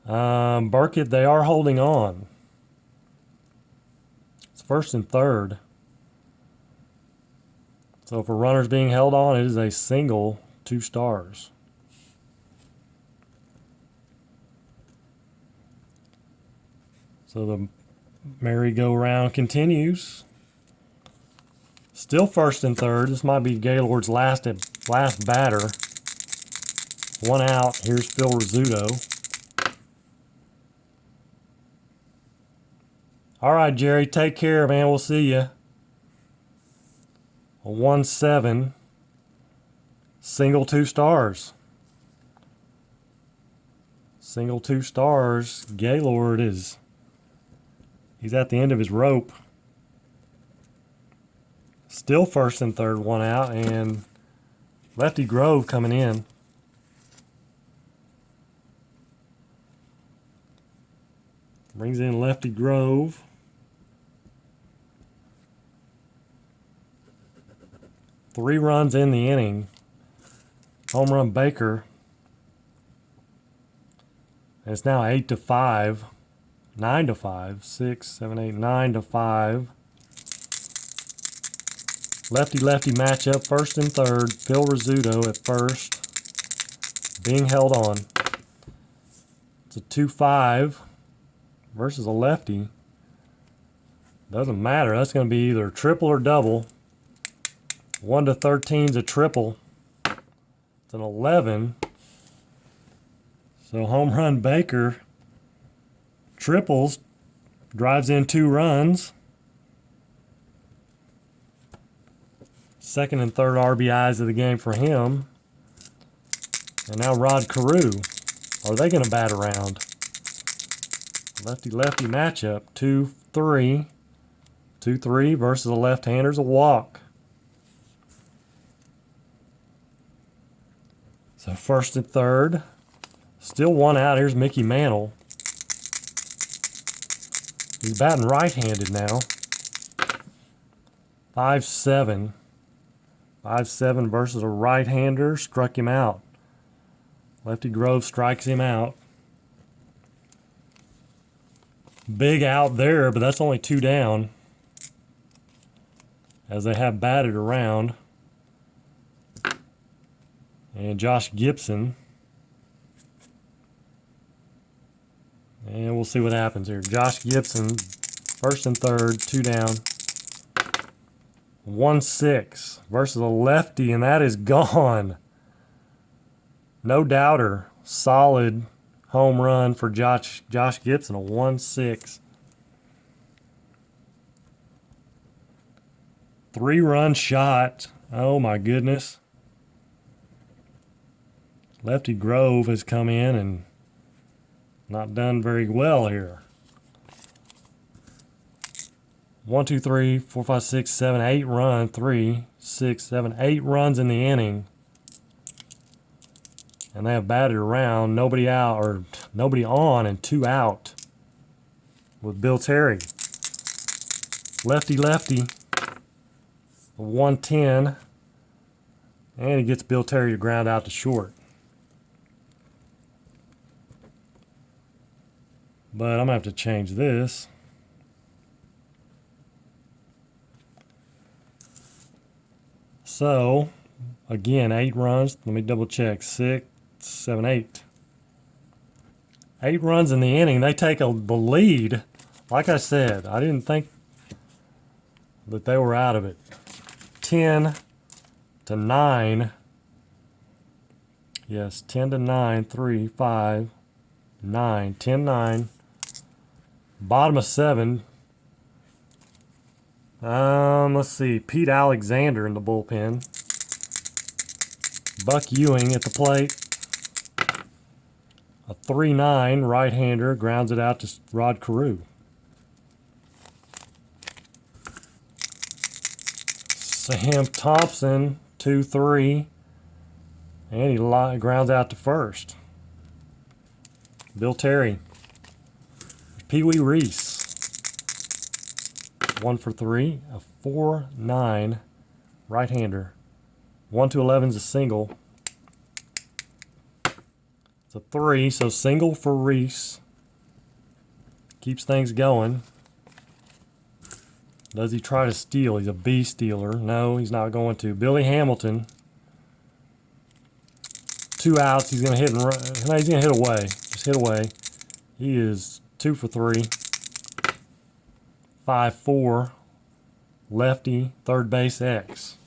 Burkett, they are holding on. It's first and third. So if a runner's being held on, it is a single 2 stars. So the merry-go-round continues. Still first and third. This might be Gaylord's last batter. 1 out. Here's Phil Rizzuto. All right, Jerry. Take care, man. We'll see you. A 1-7. Single 2 stars. Single 2 stars. Gaylord is... He's at the end of his rope. Still first and third, 1 out, and Lefty Grove coming in. Brings in Lefty Grove. Three runs in the inning. Home run Baker. And it's now 8-5. 9-5. 6, 7, 8, 9-5. Lefty-lefty matchup, first and third. Phil Rizzuto at first. Being held on. It's a 2-5 versus a lefty. Doesn't matter. That's going to be either triple or double. 1-13 is a triple. It's It's an 11. So home run Baker triples, drives in 2 runs. Second and third RBIs of the game for him. And now Rod Carew. Are they going to bat around? Lefty-lefty matchup. 2-3. 2-3 versus a left-hander's a walk. So first and third. Still 1 out. Here's Mickey Mantle. He's batting right-handed now. 5-7. 5-7 versus a right-hander. Struck him out. Lefty Grove strikes him out. Big out there, but that's only 2 down. As they have batted around. And Josh Gibson. And we'll see what happens here. Josh Gibson, first and third, 2 down. 1-6 versus a lefty, and that is gone. No doubter. Solid home run for Josh Gibson, a 1-6. 3-run shot. Oh my goodness. Lefty Grove has come in and not done very well here. 1, 2, 3, 4, 5, 6, 7, 8 runs. 3, 6, 7, 8 runs in the inning. And they have batted around. Nobody out, or nobody on, and 2 out with Bill Terry. Lefty-lefty. 110. And he gets Bill Terry to ground out to short. But I'm going to have to change this. So, again, 8 runs. Let me double check. 6, 7, 8. 8 runs in the inning. They take the lead. Like I said, I didn't think that they were out of it. 10-9. Yes, 10-9. 3, 5, 9. 10-9. Bottom of 7. Let's see. Pete Alexander in the bullpen. Buck Ewing at the plate. A 3-9 right-hander grounds it out to Rod Carew. Sam Thompson, 2-3. And he grounds out to first. Bill Terry. Pee Wee Reese. 1 for 3. A 4-9 right-hander. 1-11 is a single. It's a 3, so single for Reese. Keeps things going. Does he try to steal? He's a B stealer. No, he's not going to. Billy Hamilton. 2 outs. He's going to hit and run. No, he's going to hit away. Just hit away. He is 2 for 3. 5-4. Lefty, third base X.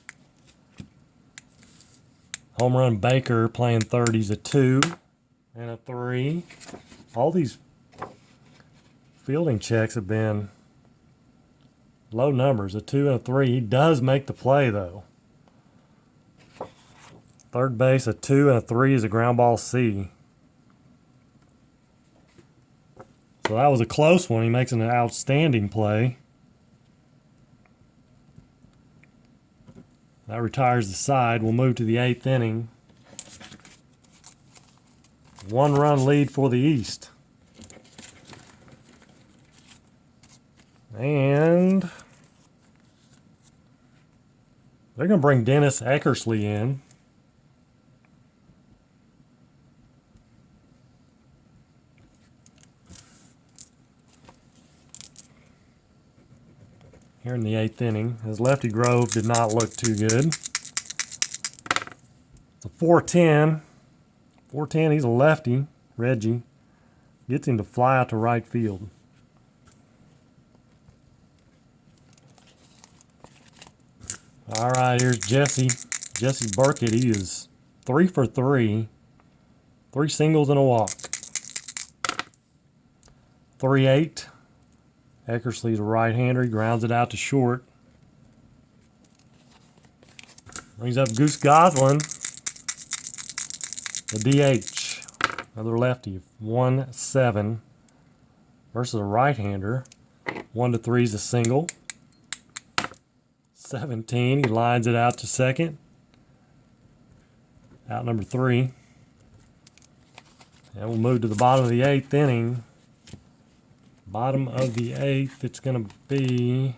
Home run Baker playing third. He's a 2 and a 3. All these fielding checks have been low numbers. A 2 and a 3. He does make the play, though. Third base, a 2 and a 3 is a ground ball C. So that was a close one. He makes an outstanding play. That retires the side. We'll move to the 8th inning. 1-run lead for the East. And they're going to bring Dennis Eckersley in. Here in the 8th inning, as Lefty Grove did not look too good. It's a 4-10. 4-10, he's a lefty. Reggie gets him to fly out to right field. All right, here's Jesse. Jesse Burkett, he is 3 for 3. 3 singles and a walk. 3-8. Eckersley's a right-hander. He grounds it out to short. Brings up Goose Goslin, the DH. Another lefty. 1-7 versus a right-hander. 1-3 is a single. 17. He lines it out to second. Out number 3. And we'll move to the bottom of the 8th inning. Bottom of the 8th, it's going to be.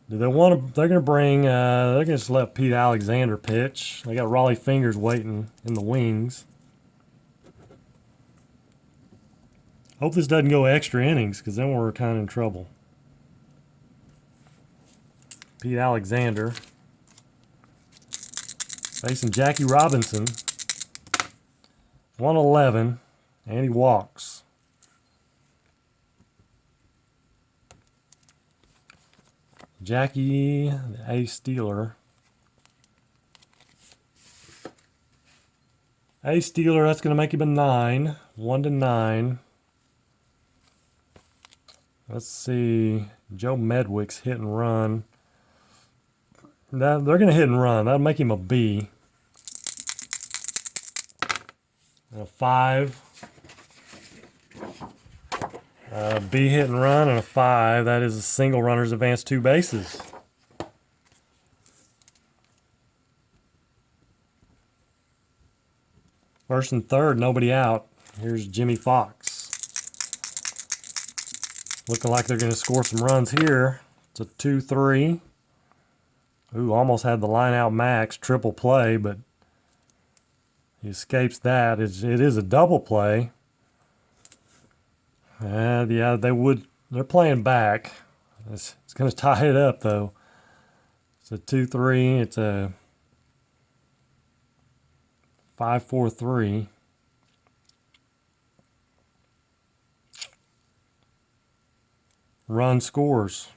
Do they want to? They're going to bring. They're going to just let Pete Alexander pitch. They got Raleigh Fingers waiting in the wings. Hope this doesn't go extra innings, because then we're kind of in trouble. Pete Alexander facing Jackie Robinson. 1-11, and he walks. Jackie, the ace stealer. Ace stealer, that's going to make him a 9. 1-9. Let's see. Joe Medwick's hit and run. They're going to hit and run. That'll make him a B. And a 5. B hit and run and a 5. That is a single. Runners advance 2 bases. First and third, nobody out. Here's Jimmy Fox. Looking like they're going to score some runs here. It's a 2-3. Ooh, almost had the line out max triple play, but he escapes that. It is a double play. Yeah, they're playing back. It's going to tie it up, though. It's a 2-3. It's a 5-4-3. Run scores.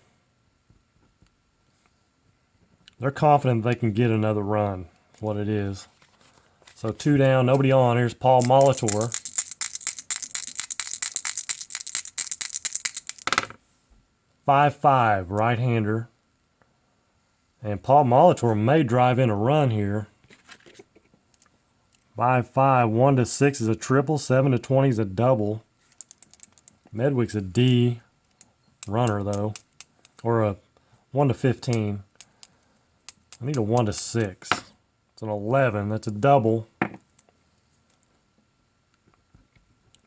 They're confident they can get another run. That's what it is. So 2 down, nobody on. Here's Paul Molitor. 5-5, right-hander. And Paul Molitor may drive in a run here. 5-5, 1-6 is a triple, 7-20 is a double. Medwick's a D runner, though. Or a 1-15. I need a 1-6. It's an 11. That's a double.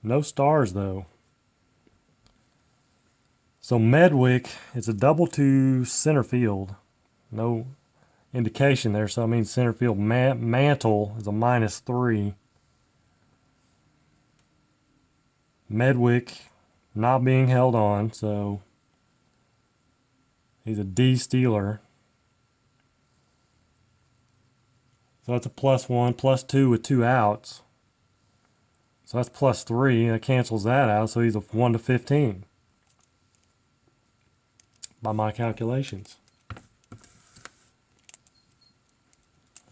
No stars, though. So Medwick, it's a double to center field. No indication there, so I mean center field. Mantle is a -3. Medwick not being held on, so he's a D stealer. So that's a +1, +2 with 2 outs. So that's +3. That cancels that out, so he's a 1-15. By my calculations.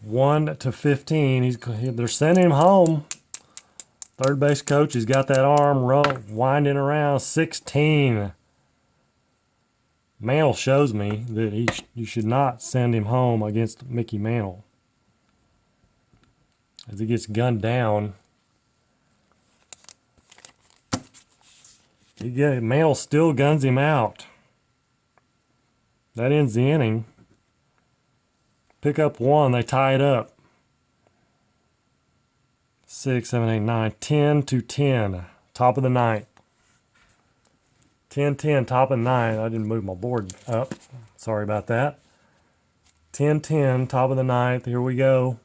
1-15. They're sending him home. Third base coach, he's got that arm winding around. 16. Mantle shows me that you should not send him home against Mickey Mantle. As he gets gunned down. Mantle still guns him out. That ends the inning. Pick up 1, they tie it up. 6, 7, 8, 9, 10-10. Top of the 9th. 10-10, top of the 9th. I didn't move my board up. Sorry about that. 10-10, top of the 9th. Here we go.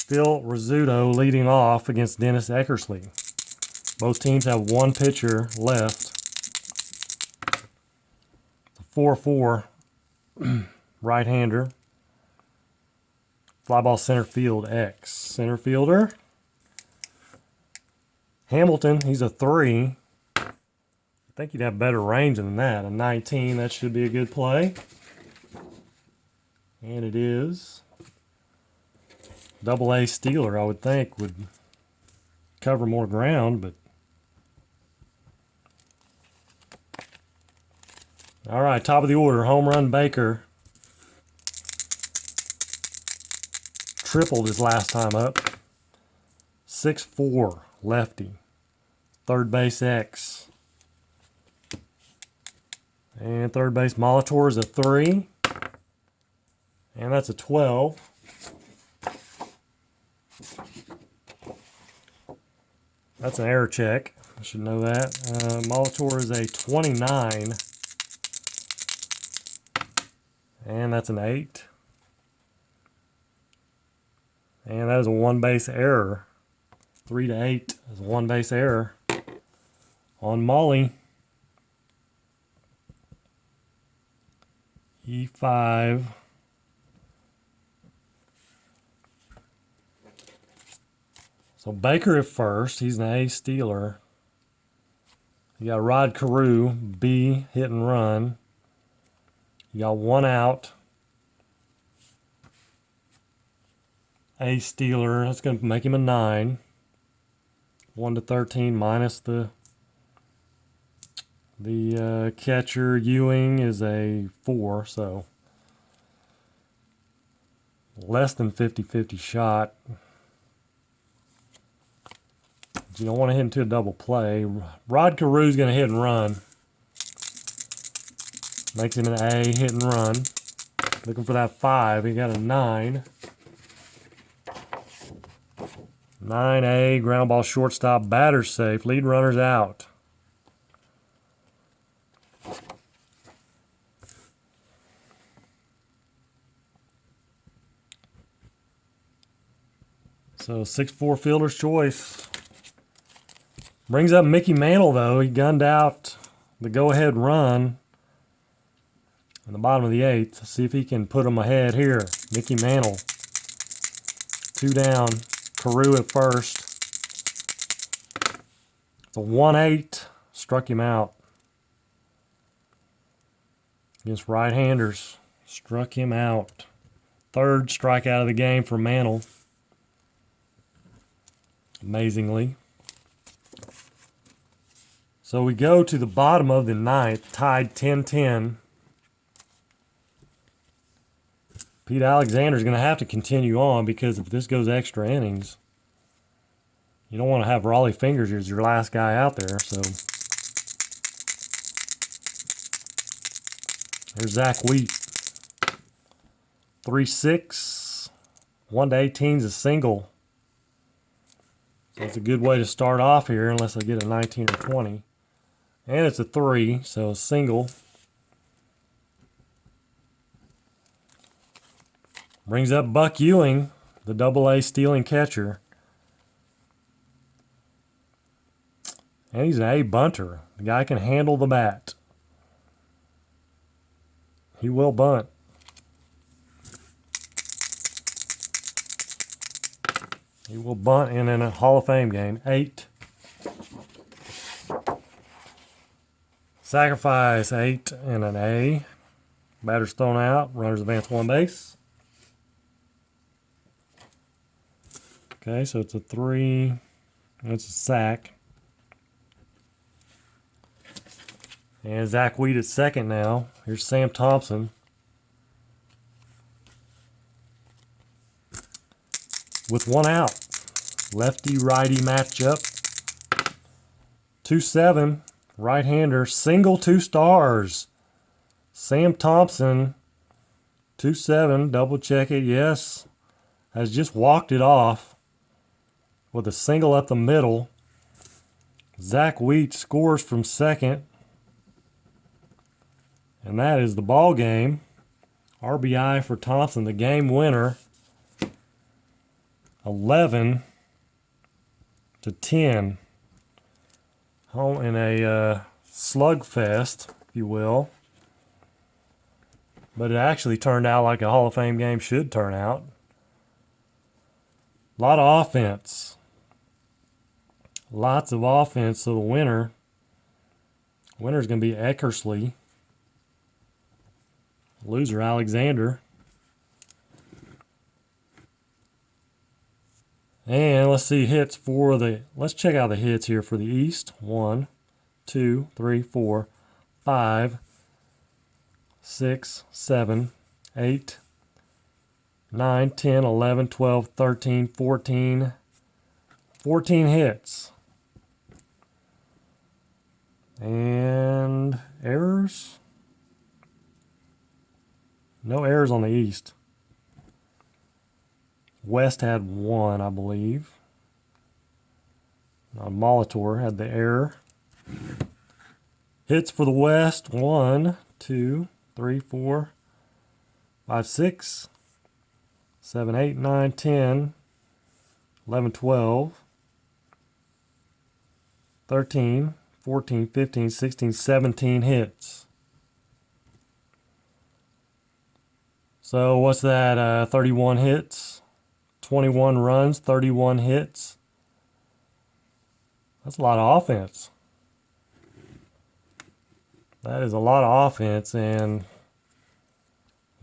Phil Rizzuto leading off against Dennis Eckersley. Both teams have 1 pitcher left. 4-4 right-hander. Fly ball center field X. Center fielder. Hamilton, he's a 3. I think he'd have better range than that. A 19, that should be a good play. And it is double A Steeler, I would think, would cover more ground, but all right, top of the order, home run Baker. Tripled his last time up. 6'4", lefty. Third base X. And third base Molitor is a 3. And that's a 12. That's an error check. I should know that. Molitor is a 29. And that's an 8. And that is a one base error. 3 to 8 is a one base error on Molly. E5. So Baker at first. He's an A Steeler. You got Rod Carew, B, hit and run. You got one out. A Steeler. That's going to make him a 9. 1 to 13 minus the catcher. Ewing is a 4, so less than 50-50 shot. You don't want to hit into a double play. Rod Carew's going to hit and run. Makes him an A, hit and run. Looking for that 5. He got a 9. 9A, ground ball shortstop, batter safe, lead runners out. So 6'4" fielder's choice. Brings up Mickey Mantle, though. He gunned out the go-ahead run in the bottom of the 8th. Let's see if he can put him ahead here. Mickey Mantle. 2 down. Carew at first. It's a 1-8. Struck him out. Against right-handers. Struck him out. Third strikeout of the game for Mantle. Amazingly. So we go to the bottom of the 9th, tied 10-10. Pete Alexander's going to have to continue on because if this goes extra innings, you don't want to have Raleigh Fingers as your last guy out there. So here's Zach Wheat. 3-6. 1 to 18's a single. So it's a good way to start off here unless I get a 19 or 20. And it's a 3, so a single. Brings up Buck Ewing, the double-A stealing catcher. And he's an A bunter. The guy can handle the bat. He will bunt. He will bunt in a Hall of Fame game. 8. Sacrifice 8 and an A. Batter's thrown out. Runners advance 1 base. Okay, so it's a 3. That's a sack. And Zach Wheat at second now. Here's Sam Thompson. With 1 out. Lefty-righty matchup. 2-7. Right-hander. Single 2 stars. Sam Thompson. 2-7. Double check it. Yes. Has just walked it off with a single up the middle. Zach Wheat scores from second. And that is the ball game. RBI for Thompson, the game winner. 11-10. Home in a slugfest, if you will. But it actually turned out like a Hall of Fame game should turn out. A lot of offense. Lots of offense. So the winner's going to be Eckersley. Loser, Alexander. And let's see hits for the, let's check out the hits here for the East. 1, 2, 3, 4, 5, 6, 7, 8, 9, 10, 11, 12, 13, 14. 14 hits. And errors? No errors on the East. West had 1, I believe. Molitor had the error. Hits for the West. 1, 2, 3, 4, 5, 6, 7, 8, 9, 10, 11, 12, 13, 14, 15, 16, 17 hits. So what's that? 31 hits, 21 runs, 31 hits. That's a lot of offense. That is a lot of offense. And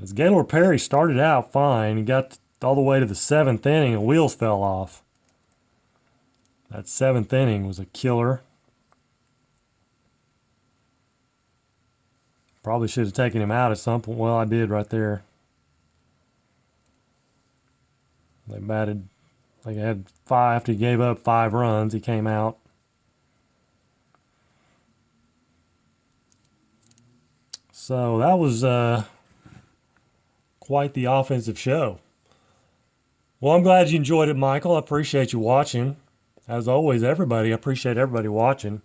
as Gaylord Perry started out fine, he got all the way to the 7th inning and wheels fell off. That 7th inning was a killer. Probably should have taken him out at some point. Well, I did right there. They batted, like they had 5 after he gave up 5 runs. He came out. So that was quite the offensive show. Well, I'm glad you enjoyed it, Michael. I appreciate you watching. As always, everybody, I appreciate everybody watching.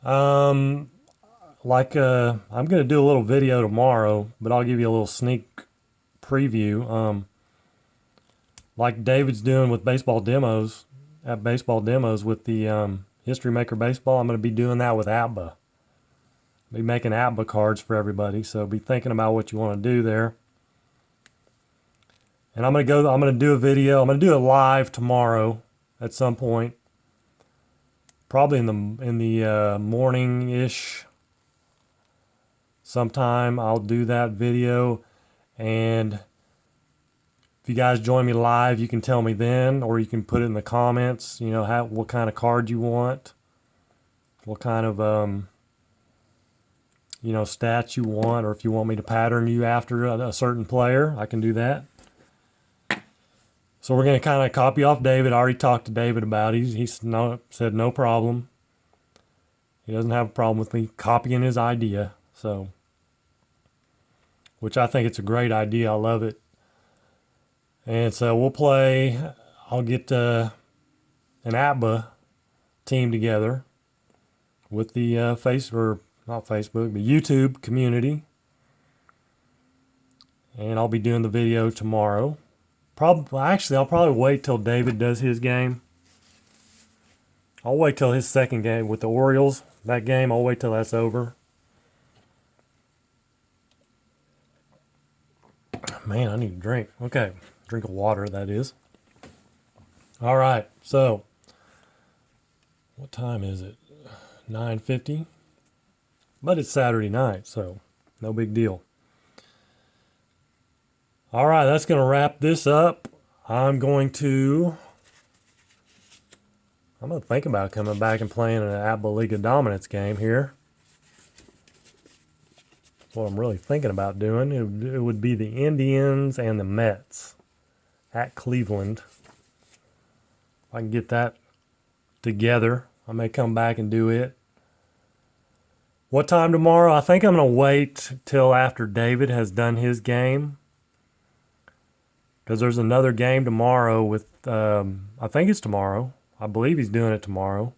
I'm going to do a little video tomorrow, but I'll give you a little sneak preview. Like David's doing with baseball demos, at baseball demos with the History Maker Baseball, I'm going to be doing that with ABBA. Be making ABBA cards for everybody, so be thinking about what you want to do there. And I'm going to do a video. I'm going to do it live tomorrow at some point. Probably in the morning-ish sometime. I'll do that video. And if you guys join me live, you can tell me then, or you can put it in the comments, you know, what kind of card you want, what kind of, stats you want, or if you want me to pattern you after a certain player, I can do that. So we're going to kind of copy off David. I already talked to David about it. He said no problem. He doesn't have a problem with me copying his idea, so, which I think it's a great idea. I love it. And so we'll play, I'll get an ABBA team together with the not Facebook, but YouTube community. And I'll be doing the video tomorrow. I'll probably wait till David does his game. I'll wait till his second game with the Orioles. That game, I'll wait till that's over. Man, I need a drink. Okay. Drink of water, that is. All right, so what time is it? 9:50. But it's Saturday night, so no big deal. All right, that's going to wrap this up. I'm going to think about coming back and playing an ABBA League of Dominance game here. That's what I'm really thinking about doing. It would be the Indians and the Mets at Cleveland. If I can get that together, I may come back and do it. What time tomorrow? I think I'm going to wait till after David has done his game, because there's another game tomorrow with, I think it's tomorrow. I believe he's doing it tomorrow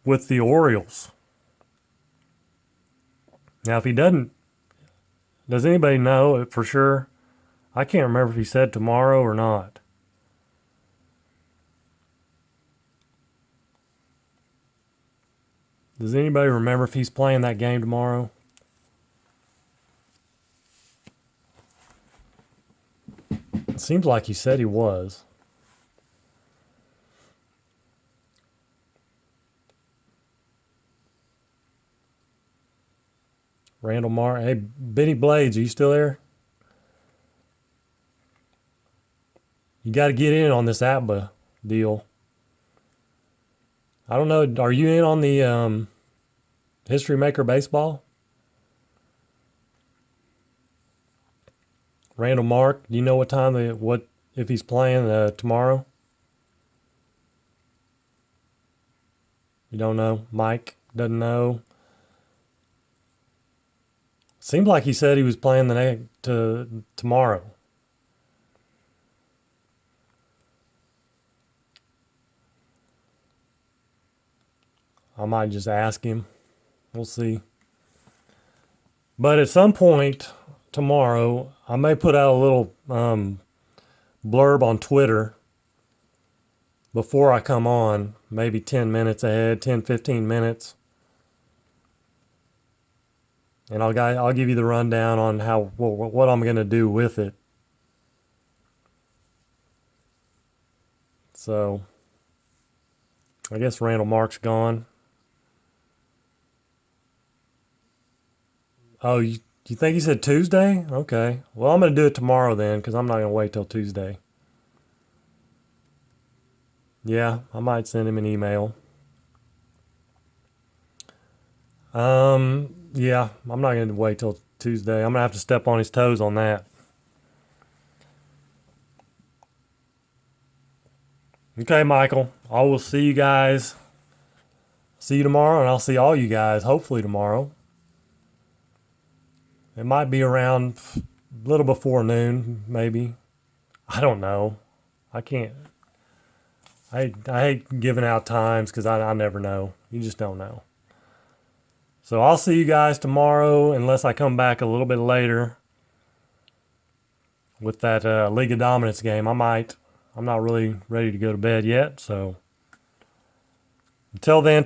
with the Orioles. Now, if he doesn't, does anybody know for sure? I can't remember if he said tomorrow or not. Does anybody remember if he's playing that game tomorrow? It seems like he said he was. Randall Martin. Hey, Benny Blades, are you still there? You got to get in on this ABBA deal. I don't know. Are you in on the History Maker Baseball? Randall Mark, do you know what time if he's playing tomorrow? You don't know? Mike doesn't know. Seems like he said he was playing tomorrow. I might just ask him. We'll see. But at some point tomorrow, I may put out a little blurb on Twitter before I come on, maybe 10 minutes ahead, 10, 15 minutes. And I'll give you the rundown on what I'm going to do with it. So, I guess Randall Mark's gone. Oh, you think he said Tuesday? Okay. Well, I'm going to do it tomorrow then, because I'm not going to wait till Tuesday. Yeah, I might send him an email. Yeah, I'm not going to wait till Tuesday. I'm going to have to step on his toes on that. Okay, Michael. I will see you guys. See you tomorrow, and I'll see all you guys hopefully tomorrow. It might be around a little before noon, maybe. I don't know. I can't. I hate giving out times because I never know. You just don't know. So I'll see you guys tomorrow unless I come back a little bit later with that League of Dominance game. I might. I'm not really ready to go to bed yet. So until then.